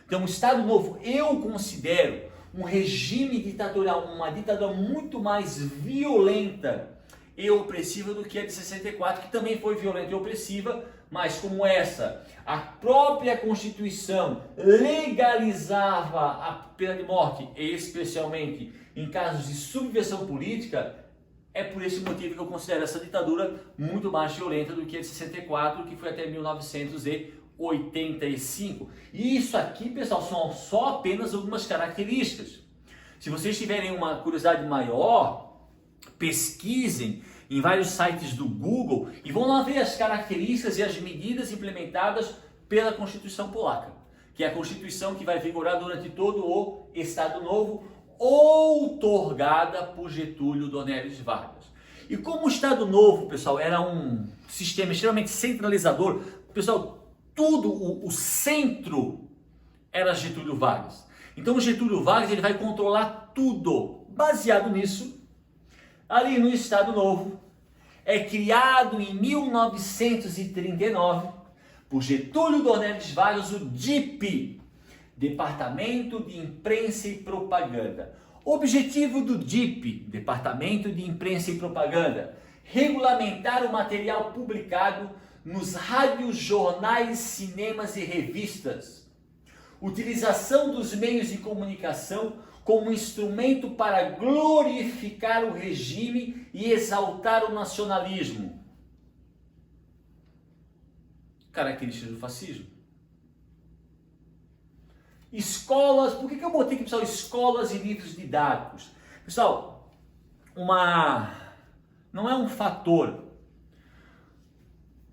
Então o Estado Novo eu considero um regime ditatorial, uma ditadura muito mais violenta e opressiva do que a de 64, que também foi violenta e opressiva, mas como essa, a própria Constituição legalizava a pena de morte, especialmente em casos de subversão política, é por esse motivo que eu considero essa ditadura muito mais violenta do que a de 64, que foi até 1985. E isso aqui, pessoal, são só apenas algumas características. Se vocês tiverem uma curiosidade maior, pesquisem em vários sites do Google e vão lá ver as características e as medidas implementadas pela Constituição Polaca, que é a Constituição que vai vigorar durante todo o Estado Novo, outorgada por Getúlio Dornelles Vargas. E como o Estado Novo, pessoal, era um sistema extremamente centralizador, pessoal, o centro era Getúlio Vargas. Então o Getúlio Vargas ele vai controlar tudo. Baseado nisso, ali no Estado Novo, é criado em 1939 por Getúlio Dornelles Vargas o DIP, Departamento de Imprensa e Propaganda. Objetivo do DIP, Departamento de Imprensa e Propaganda: regulamentar o material publicado nos rádios, jornais, cinemas e revistas. Utilização dos meios de comunicação como instrumento para glorificar o regime e exaltar o nacionalismo. Características do fascismo. Escolas, por que eu botei aqui, pessoal, escolas e livros didáticos? Pessoal, não é um fator.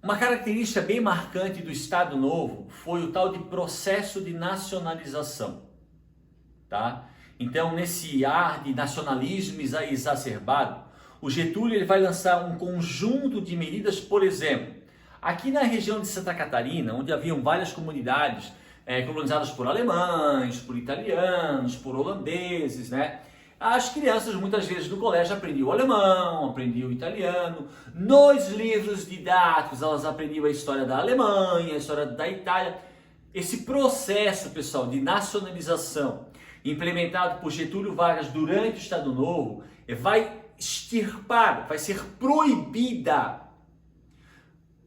Uma característica bem marcante do Estado Novo foi o tal de processo de nacionalização, tá? Então, nesse ar de nacionalismo exacerbado, o Getúlio ele vai lançar um conjunto de medidas, por exemplo, aqui na região de Santa Catarina, onde haviam várias comunidades colonizadas por alemães, por italianos, por holandeses, né? As crianças muitas vezes no colégio aprendiam o alemão, aprendiam o italiano. Nos livros didáticos elas aprendiam a história da Alemanha, a história da Itália. Esse processo, pessoal, de nacionalização implementado por Getúlio Vargas durante o Estado Novo vai extirpar, vai ser proibida.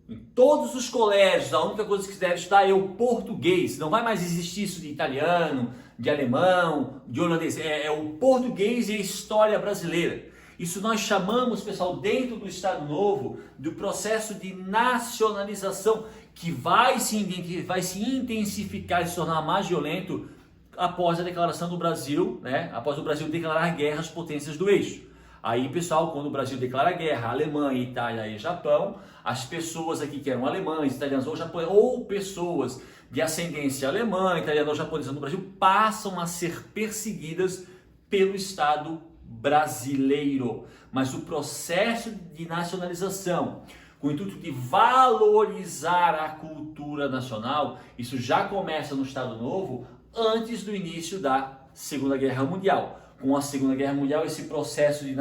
Em todos os colégios, a única coisa que se deve estudar é o português. Não vai mais existir isso de italiano, de alemão, de holandês. É o português e a história brasileira. Isso nós chamamos, pessoal, dentro do Estado Novo, do processo de nacionalização, que vai se intensificar e se tornar mais violento após a declaração do Brasil, né? Após o Brasil declarar guerra às potências do eixo. Aí, pessoal, quando o Brasil declara guerra à Alemanha, Itália e Japão, as pessoas aqui que eram alemães, italianos ou japoneses, ou pessoas de ascendência alemã, italiana ou japonesa no Brasil, passam a ser perseguidas pelo Estado brasileiro. Mas o processo de nacionalização, com o intuito de valorizar a cultura nacional, isso já começa no Estado Novo, antes do início da Segunda Guerra Mundial. Com a Segunda Guerra Mundial, esse processo de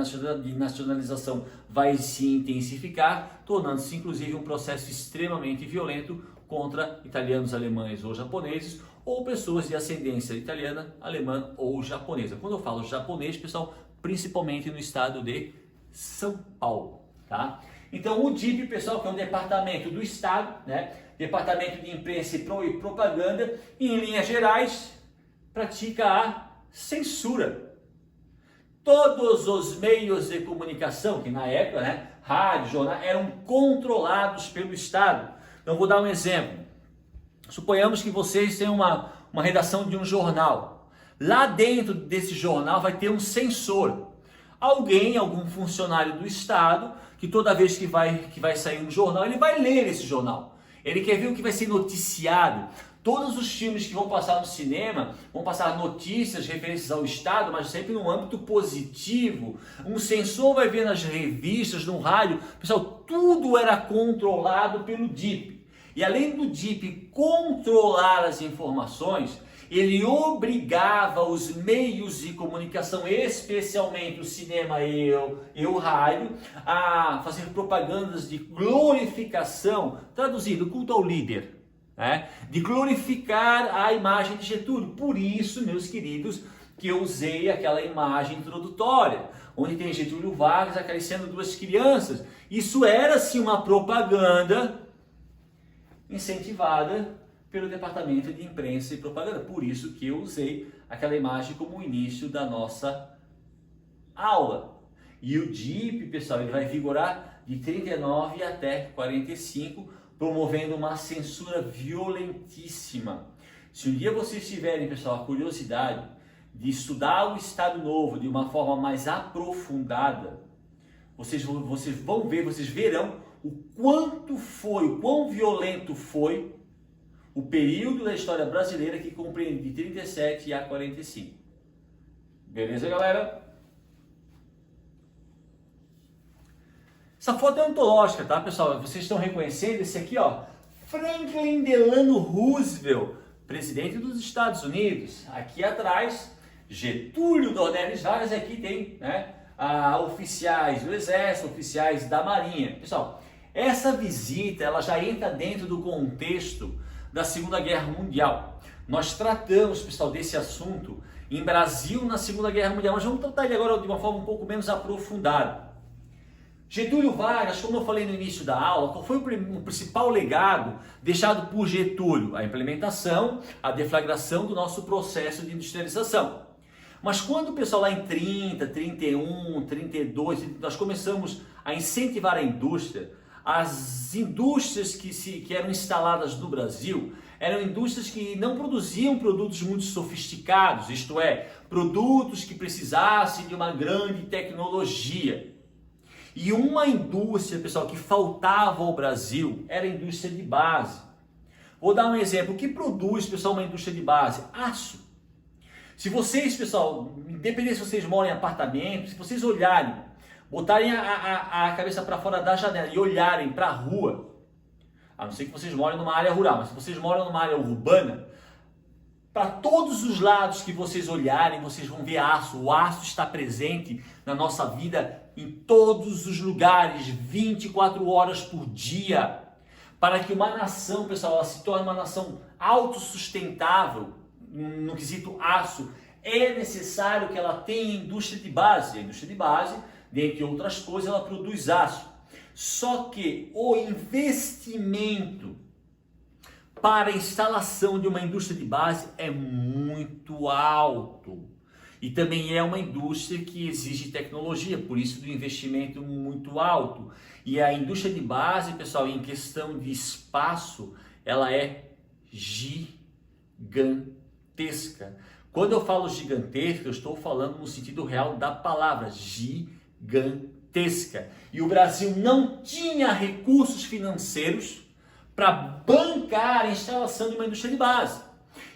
nacionalização vai se intensificar, tornando-se inclusive um processo extremamente violento contra italianos, alemães ou japoneses, ou pessoas de ascendência italiana, alemã ou japonesa. Quando eu falo japonês, pessoal, principalmente no estado de São Paulo, tá? Então o DIP, pessoal, que é um departamento do Estado, né? Departamento de Imprensa e Propaganda, em linhas gerais, pratica a censura. Todos os meios de comunicação, que na época, né, rádio, jornal, eram controlados pelo Estado. Então, vou dar um exemplo. Suponhamos que vocês têm uma redação de um jornal. Lá dentro desse jornal vai ter um censor. Algum funcionário do Estado, que toda vez que vai sair um jornal, ele vai ler esse jornal. Ele quer ver o que vai ser noticiado. Todos os filmes que vão passar no cinema vão passar notícias referentes ao Estado, mas sempre no âmbito positivo. Um censor vai ver nas revistas, no rádio. Pessoal, tudo era controlado pelo DIP. E além do DIP controlar as informações, ele obrigava os meios de comunicação, especialmente o cinema e o rádio, a fazer propagandas de glorificação, traduzido, culto ao líder. De glorificar a imagem de Getúlio. Por isso, meus queridos, que eu usei aquela imagem introdutória, onde tem Getúlio Vargas acariciando duas crianças. Isso era sim uma propaganda incentivada pelo Departamento de Imprensa e Propaganda. Por isso que eu usei aquela imagem como o início da nossa aula. E o DIP, pessoal, ele vai vigorar de 39 até 45, promovendo uma censura violentíssima. Se um dia vocês tiverem, pessoal, a curiosidade de estudar o Estado Novo de uma forma mais aprofundada, vocês vão ver, vocês verão o quão violento foi o período da história brasileira que compreende de 37 a 45. Beleza, galera? Essa foto é antológica, tá, pessoal? Vocês estão reconhecendo esse aqui, ó, Franklin Delano Roosevelt, presidente dos Estados Unidos. Aqui atrás, Getúlio Dornelles Vargas. Aqui tem, né, oficiais do Exército, oficiais da Marinha. Pessoal, essa visita ela já entra dentro do contexto da Segunda Guerra Mundial. Nós tratamos, pessoal, desse assunto em Brasil na Segunda Guerra Mundial, mas vamos tratar ele agora de uma forma um pouco menos aprofundada. Getúlio Vargas, como eu falei no início da aula, qual foi o principal legado deixado por Getúlio? A implementação, a deflagração do nosso processo de industrialização. Mas quando o pessoal lá em 30, 31, 32, nós começamos a incentivar a indústria, as indústrias que eram instaladas no Brasil eram indústrias que não produziam produtos muito sofisticados, isto é, produtos que precisassem de uma grande tecnologia. E uma indústria, pessoal, que faltava ao Brasil era a indústria de base. Vou dar um exemplo. O que produz, pessoal, uma indústria de base? Aço. Se vocês, pessoal, independente se vocês moram em apartamento, se vocês olharem botarem a cabeça para fora da janela e olharem para a rua, a não ser que vocês morem numa área rural, mas se vocês moram numa área urbana, para todos os lados que vocês olharem, vocês vão ver aço. O aço está presente na nossa vida em todos os lugares, 24 horas por dia. Para que uma nação, pessoal, ela se torne uma nação autossustentável no quesito aço, é necessário que ela tenha indústria de base. A indústria de base, dentre outras coisas, ela produz aço. Só que o investimento para a instalação de uma indústria de base é muito alto. E também é uma indústria que exige tecnologia, por isso do investimento muito alto. E a indústria de base, pessoal, em questão de espaço, ela é gigantesca. Quando eu falo gigantesca, eu estou falando no sentido real da palavra, gigantesca. E o Brasil não tinha recursos financeiros para bancar a instalação de uma indústria de base.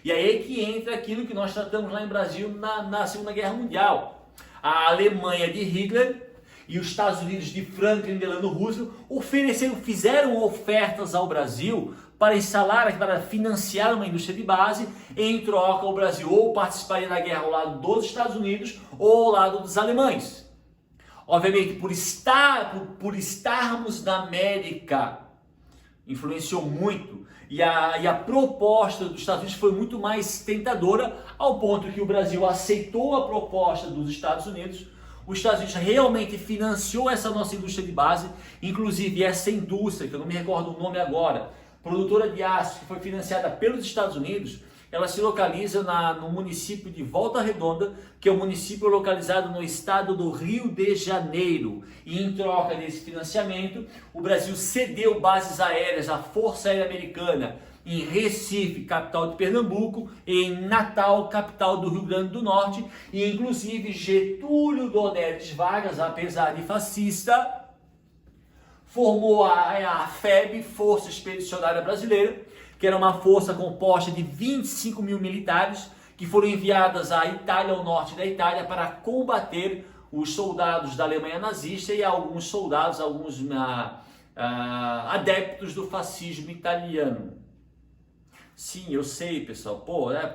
E aí é que entra aquilo que nós tratamos lá em Brasil na Segunda Guerra Mundial. A Alemanha de Hitler e os Estados Unidos de Franklin Delano Roosevelt fizeram ofertas ao Brasil para instalar, para financiar uma indústria de base. Em troca, o Brasil ou participaria da guerra ao lado dos Estados Unidos ou ao lado dos alemães. Obviamente, por estarmos na América, influenciou muito, e a proposta dos Estados Unidos foi muito mais tentadora, ao ponto que o Brasil aceitou a proposta dos Estados Unidos. Os Estados Unidos realmente financiou essa nossa indústria de base, inclusive essa indústria, que eu não me recordo o nome agora, produtora de aço, que foi financiada pelos Estados Unidos. Ela se localiza no município de Volta Redonda, que é um município localizado no estado do Rio de Janeiro. E em troca desse financiamento, o Brasil cedeu bases aéreas à Força Aérea Americana em Recife, capital de Pernambuco, e em Natal, capital do Rio Grande do Norte. E inclusive Getúlio Donedes Vargas, apesar de fascista, formou a FEB, Força Expedicionária Brasileira, que era uma força composta de 25 mil militares que foram enviadas à Itália, ao norte da Itália, para combater os soldados da Alemanha nazista e alguns soldados, adeptos do fascismo italiano. Sim, eu sei, pessoal.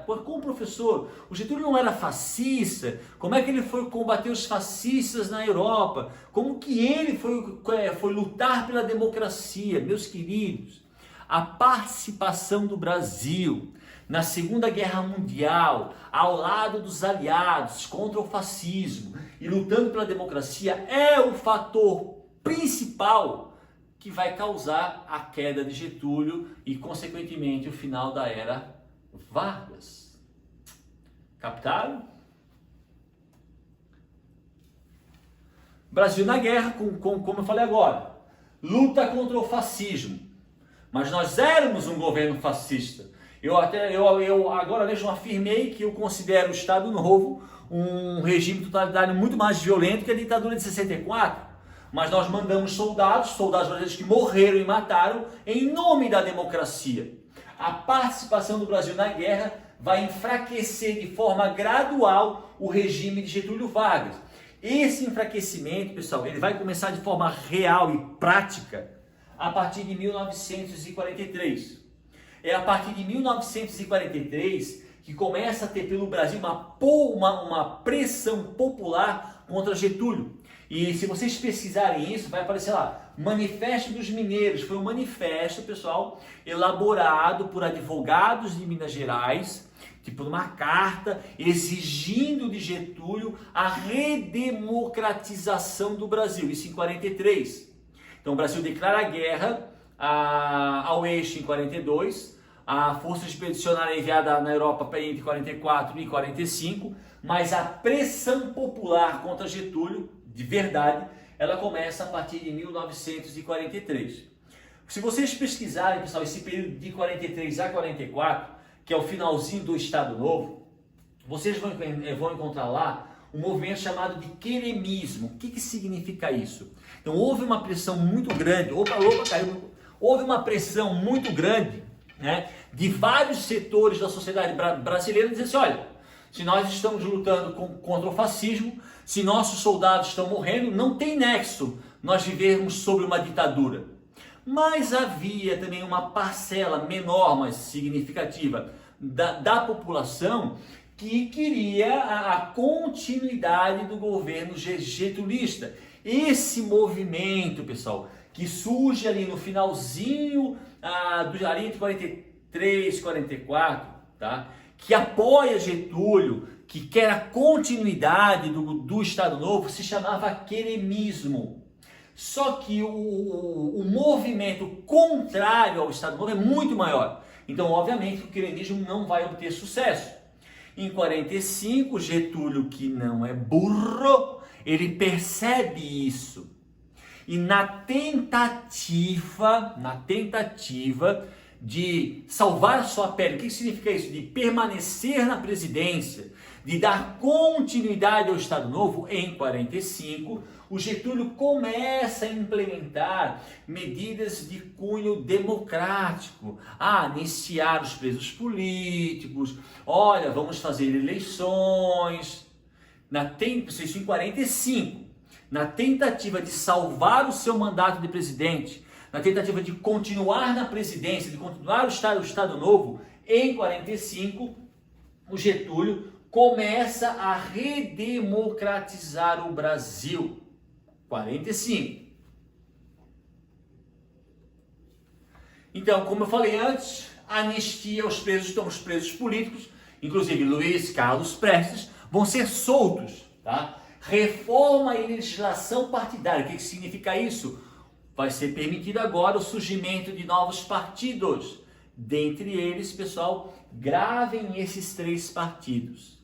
Como professor, o Getúlio não era fascista? Como é que ele foi combater os fascistas na Europa? Como que ele foi lutar pela democracia? Meus queridos, a participação do Brasil na Segunda Guerra Mundial, ao lado dos aliados contra o fascismo e lutando pela democracia, é o fator principal que vai causar a queda de Getúlio e, consequentemente, o final da era Vargas. Captaram? Brasil na guerra, como eu falei agora, luta contra o fascismo. Mas nós éramos um governo fascista. Eu agora mesmo afirmei que eu considero o Estado Novo um regime totalitário muito mais violento que a ditadura de 64. Mas nós mandamos soldados brasileiros que morreram e mataram em nome da democracia. A participação do Brasil na guerra vai enfraquecer de forma gradual o regime de Getúlio Vargas. Esse enfraquecimento, pessoal, ele vai começar de forma real e prática a partir de 1943. É a partir de 1943 que começa a ter pelo Brasil uma pressão popular contra Getúlio. E se vocês pesquisarem isso, vai aparecer lá, Manifesto dos Mineiros. Foi um manifesto, pessoal, elaborado por advogados de Minas Gerais, tipo uma carta exigindo de Getúlio a redemocratização do Brasil, isso em 43. Então o Brasil declara guerra ao eixo em 42, a força expedicionária enviada na Europa entre 44 e 45, mas a pressão popular contra Getúlio, de verdade, ela começa a partir de 1943. Se vocês pesquisarem, pessoal, esse período de 43 a 44, que é o finalzinho do Estado Novo, vocês vão encontrar lá um movimento chamado de queremismo. O que significa isso? Então houve uma pressão muito grande, caiu. Houve uma pressão muito grande, né, de vários setores da sociedade brasileira, dizendo assim, olha, Se nós estamos lutando contra o fascismo, se nossos soldados estão morrendo, não tem nexo nós vivermos sobre uma ditadura. Mas havia também uma parcela menor, mas significativa, da população que queria a continuidade do governo getulista. Esse movimento, pessoal, que surge ali no finalzinho ali entre 43 e 44, tá? Que apoia Getúlio, que quer a continuidade do Estado Novo, se chamava queremismo. Só que o movimento contrário ao Estado Novo é muito maior. Então, obviamente, o queremismo não vai obter sucesso. Em 45, Getúlio, que não é burro, ele percebe isso. E na tentativa de salvar a sua pele, o que significa isso? De permanecer na presidência, de dar continuidade ao Estado Novo, em 45, o Getúlio começa a implementar medidas de cunho democrático, anistiar os presos políticos, olha, vamos fazer eleições, isso em 45, na tentativa de salvar o seu mandato de presidente, na tentativa de continuar na presidência, de continuar o Estado Novo, em 45, o Getúlio começa a redemocratizar o Brasil. 45. Então, como eu falei antes, anistia os presos políticos, inclusive Luiz Carlos Prestes, vão ser soltos, tá? Reforma e legislação partidária. O que significa isso? Vai ser permitido agora o surgimento de novos partidos. Dentre eles, pessoal, gravem esses 3 partidos.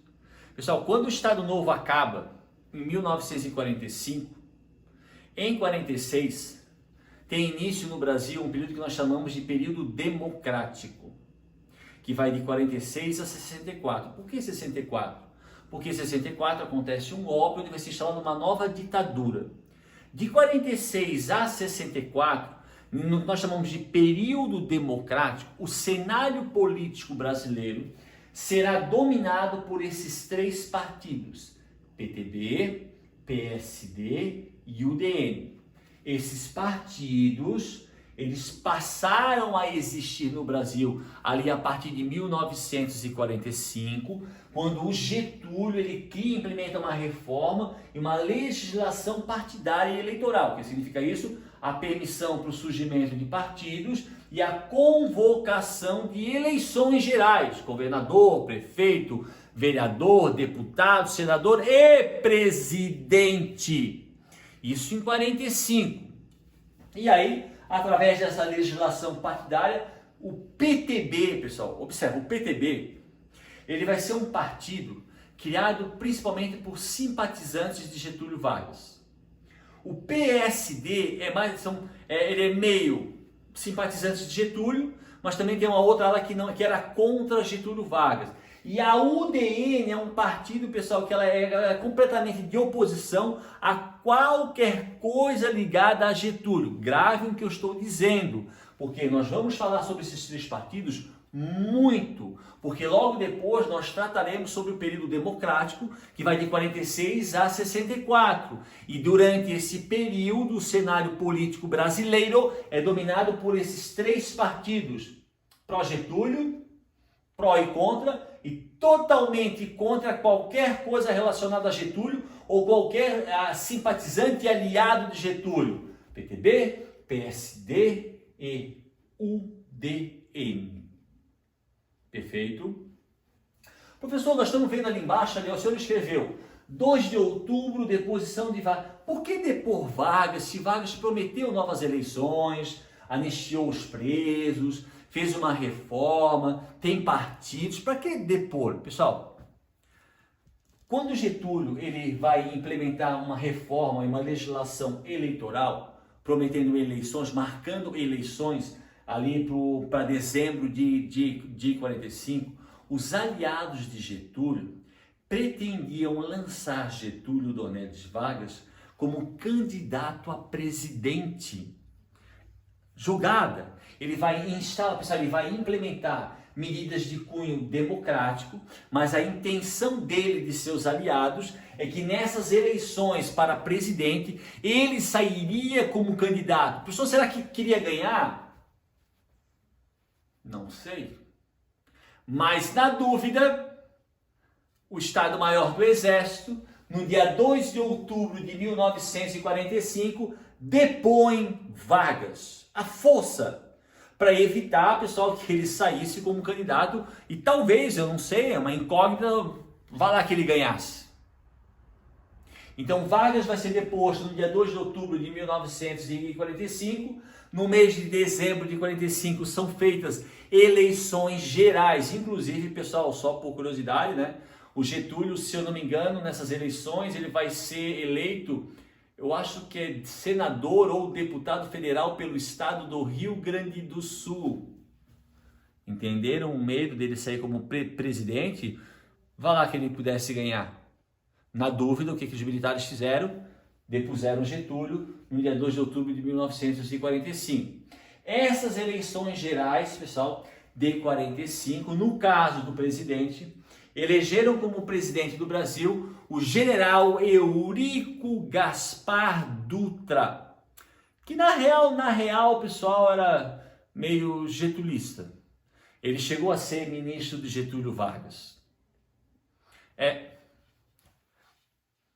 Pessoal, quando o Estado Novo acaba, em 1945, em 46, tem início no Brasil um período que nós chamamos de período democrático, que vai de 46 a 64. Por que 64? Porque em 64 acontece um golpe onde vai se instalar uma nova ditadura. De 46 a 64, no que nós chamamos de período democrático, o cenário político brasileiro será dominado por esses 3 partidos, PTB, PSD e UDN. Esses partidos, eles passaram a existir no Brasil ali a partir de 1945, quando o Getúlio ele cria e implementa uma reforma e uma legislação partidária e eleitoral. O que significa isso? A permissão para o surgimento de partidos e a convocação de eleições gerais, governador, prefeito, vereador, deputado, senador e presidente. Isso em 45. E aí, através dessa legislação partidária, o PTB, pessoal, observa, o PTB, ele vai ser um partido criado principalmente por simpatizantes de Getúlio Vargas. O PSD ele é meio simpatizantes de Getúlio, mas também tem uma outra ala que era contra Getúlio Vargas. E a UDN é um partido, pessoal, que ela é completamente de oposição a qualquer coisa ligada a Getúlio. Gravem o que eu estou dizendo, porque nós vamos falar sobre esses 3 partidos muito, porque logo depois nós trataremos sobre o período democrático, que vai de 46 a 64. E durante esse período, o cenário político brasileiro é dominado por esses 3 partidos: pró-Getúlio, pró e contra, e totalmente contra qualquer coisa relacionada a Getúlio ou qualquer simpatizante e aliado de Getúlio. PTB, PSD e UDN. Perfeito? Professor, nós estamos vendo ali embaixo, o senhor escreveu 2 de outubro, deposição de Vargas. Por que depor Vargas, se Vargas prometeu novas eleições, anistiou os presos, fez uma reforma, tem partidos? Para que depor? Pessoal, quando Getúlio ele vai implementar uma reforma e uma legislação eleitoral, prometendo eleições, marcando eleições ali para dezembro de 45, os aliados de Getúlio pretendiam lançar Getúlio Dornelles Vargas como candidato a presidente. Jogada. Ele vai instalar, pessoal, ele vai implementar medidas de cunho democrático, mas a intenção dele e de seus aliados é que nessas eleições para presidente ele sairia como candidato. Pessoal, será que queria ganhar? Não sei. Mas na dúvida, o Estado-Maior do Exército, no dia 2 de outubro de 1945, depõe Vargas, a força, para evitar, pessoal, que ele saísse como candidato e talvez, eu não sei, é uma incógnita, vá lá que ele ganhasse. Então Vargas vai ser deposto no dia 2 de outubro de 1945, no mês de dezembro de 45 são feitas eleições gerais, inclusive, pessoal, só por curiosidade, né? O Getúlio, se eu não me engano, nessas eleições ele vai ser eleito, eu acho que é senador ou deputado federal pelo estado do Rio Grande do Sul. Entenderam o medo dele sair como presidente? Vá lá que ele pudesse ganhar. Na dúvida, o que os militares fizeram? Depuseram Getúlio no dia 2 de outubro de 1945. Essas eleições gerais, pessoal, de 45, no caso do presidente, elegeram como presidente do Brasil o general Eurico Gaspar Dutra, que na real, pessoal, era meio getulista. Ele chegou a ser ministro de Getúlio Vargas.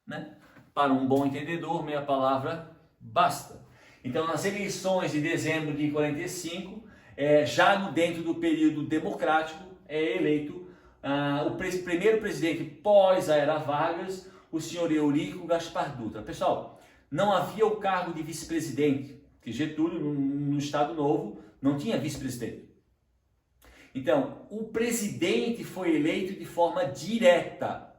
Né? Para um bom entendedor, meia palavra basta. Então, nas eleições de dezembro de 45, já dentro do período democrático, é eleito o primeiro presidente pós a era Vargas, o senhor Eurico Gaspar Dutra. Pessoal, não havia o cargo de vice-presidente, que Getúlio, no Estado Novo, não tinha vice-presidente. Então, o presidente foi eleito de forma direta.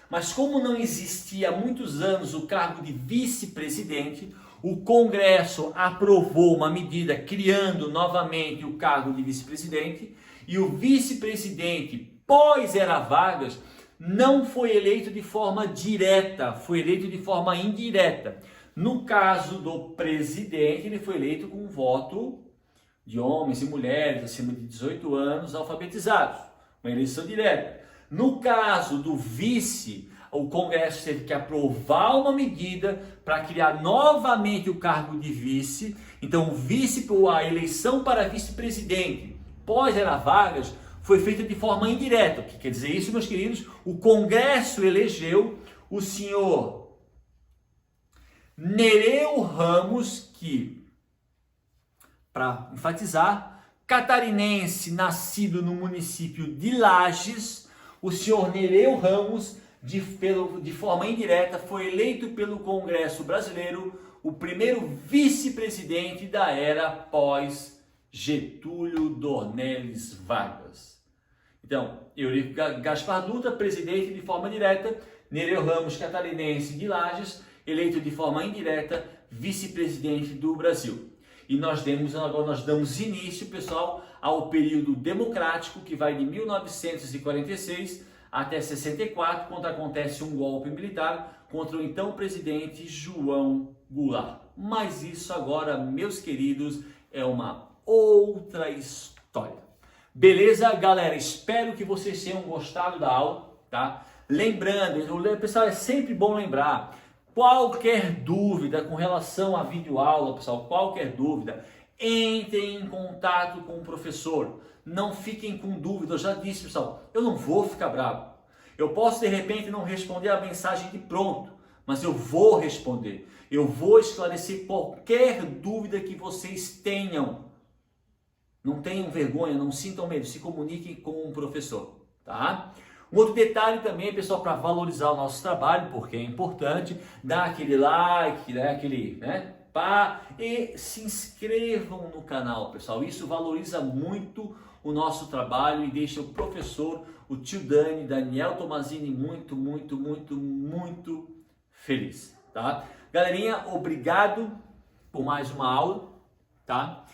Mas como não existia há muitos anos o cargo de vice-presidente, o Congresso aprovou uma medida criando novamente o cargo de vice-presidente e o vice-presidente pós-era Vargas não foi eleito de forma direta, foi eleito de forma indireta. No caso do presidente, ele foi eleito com voto de homens e mulheres acima de 18 anos alfabetizados, uma eleição direta. No caso do vice, o Congresso teve que aprovar uma medida para criar novamente o cargo de vice. Então, a eleição para vice-presidente pós-era Vargas foi feita de forma indireta. O que quer dizer isso, meus queridos? O Congresso elegeu o senhor Nereu Ramos, que, para enfatizar, catarinense, nascido no município de Lages, o senhor Nereu Ramos, de forma indireta, foi eleito pelo Congresso Brasileiro o primeiro vice-presidente da era pós-Getúlio Dornelles Vargas. Então, Eurico Gaspar Dutra, presidente de forma direta, Nereu Ramos, catarinense de Lages, eleito de forma indireta, vice-presidente do Brasil. E nós damos início, pessoal, ao período democrático que vai de 1946 até 64, quando acontece um golpe militar contra o então presidente João Goulart. Mas isso agora, meus queridos, é uma outra história. Beleza, galera? Espero que vocês tenham gostado da aula, tá? Lembrando, pessoal, é sempre bom lembrar, qualquer dúvida com relação à videoaula, pessoal, qualquer dúvida, entrem em contato com o professor. Não fiquem com dúvida, eu já disse, pessoal, eu não vou ficar bravo. Eu posso, de repente, não responder a mensagem de pronto, mas eu vou responder. Eu vou esclarecer qualquer dúvida que vocês tenham. Não tenham vergonha, não sintam medo, se comuniquem com o professor, tá? Um outro detalhe também, pessoal, para valorizar o nosso trabalho, porque é importante, dar aquele like, e se inscrevam no canal, pessoal. Isso valoriza muito o nosso trabalho e deixa o professor, o tio Daniel Tomazini, muito feliz, tá? Galerinha, obrigado por mais uma aula, tá?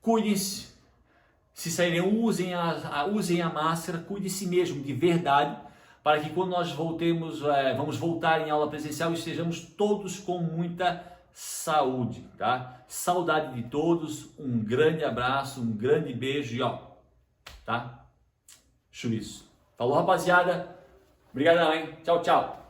Cuide-se. Se saírem, usem a máscara, cuide de si mesmo, de verdade, para que quando nós vamos voltar em aula presencial, estejamos todos com muita saúde, tá? Saudade de todos, um grande abraço, um grande beijo e tá? juízo. Falou, rapaziada? Obrigadão, hein? Tchau, tchau.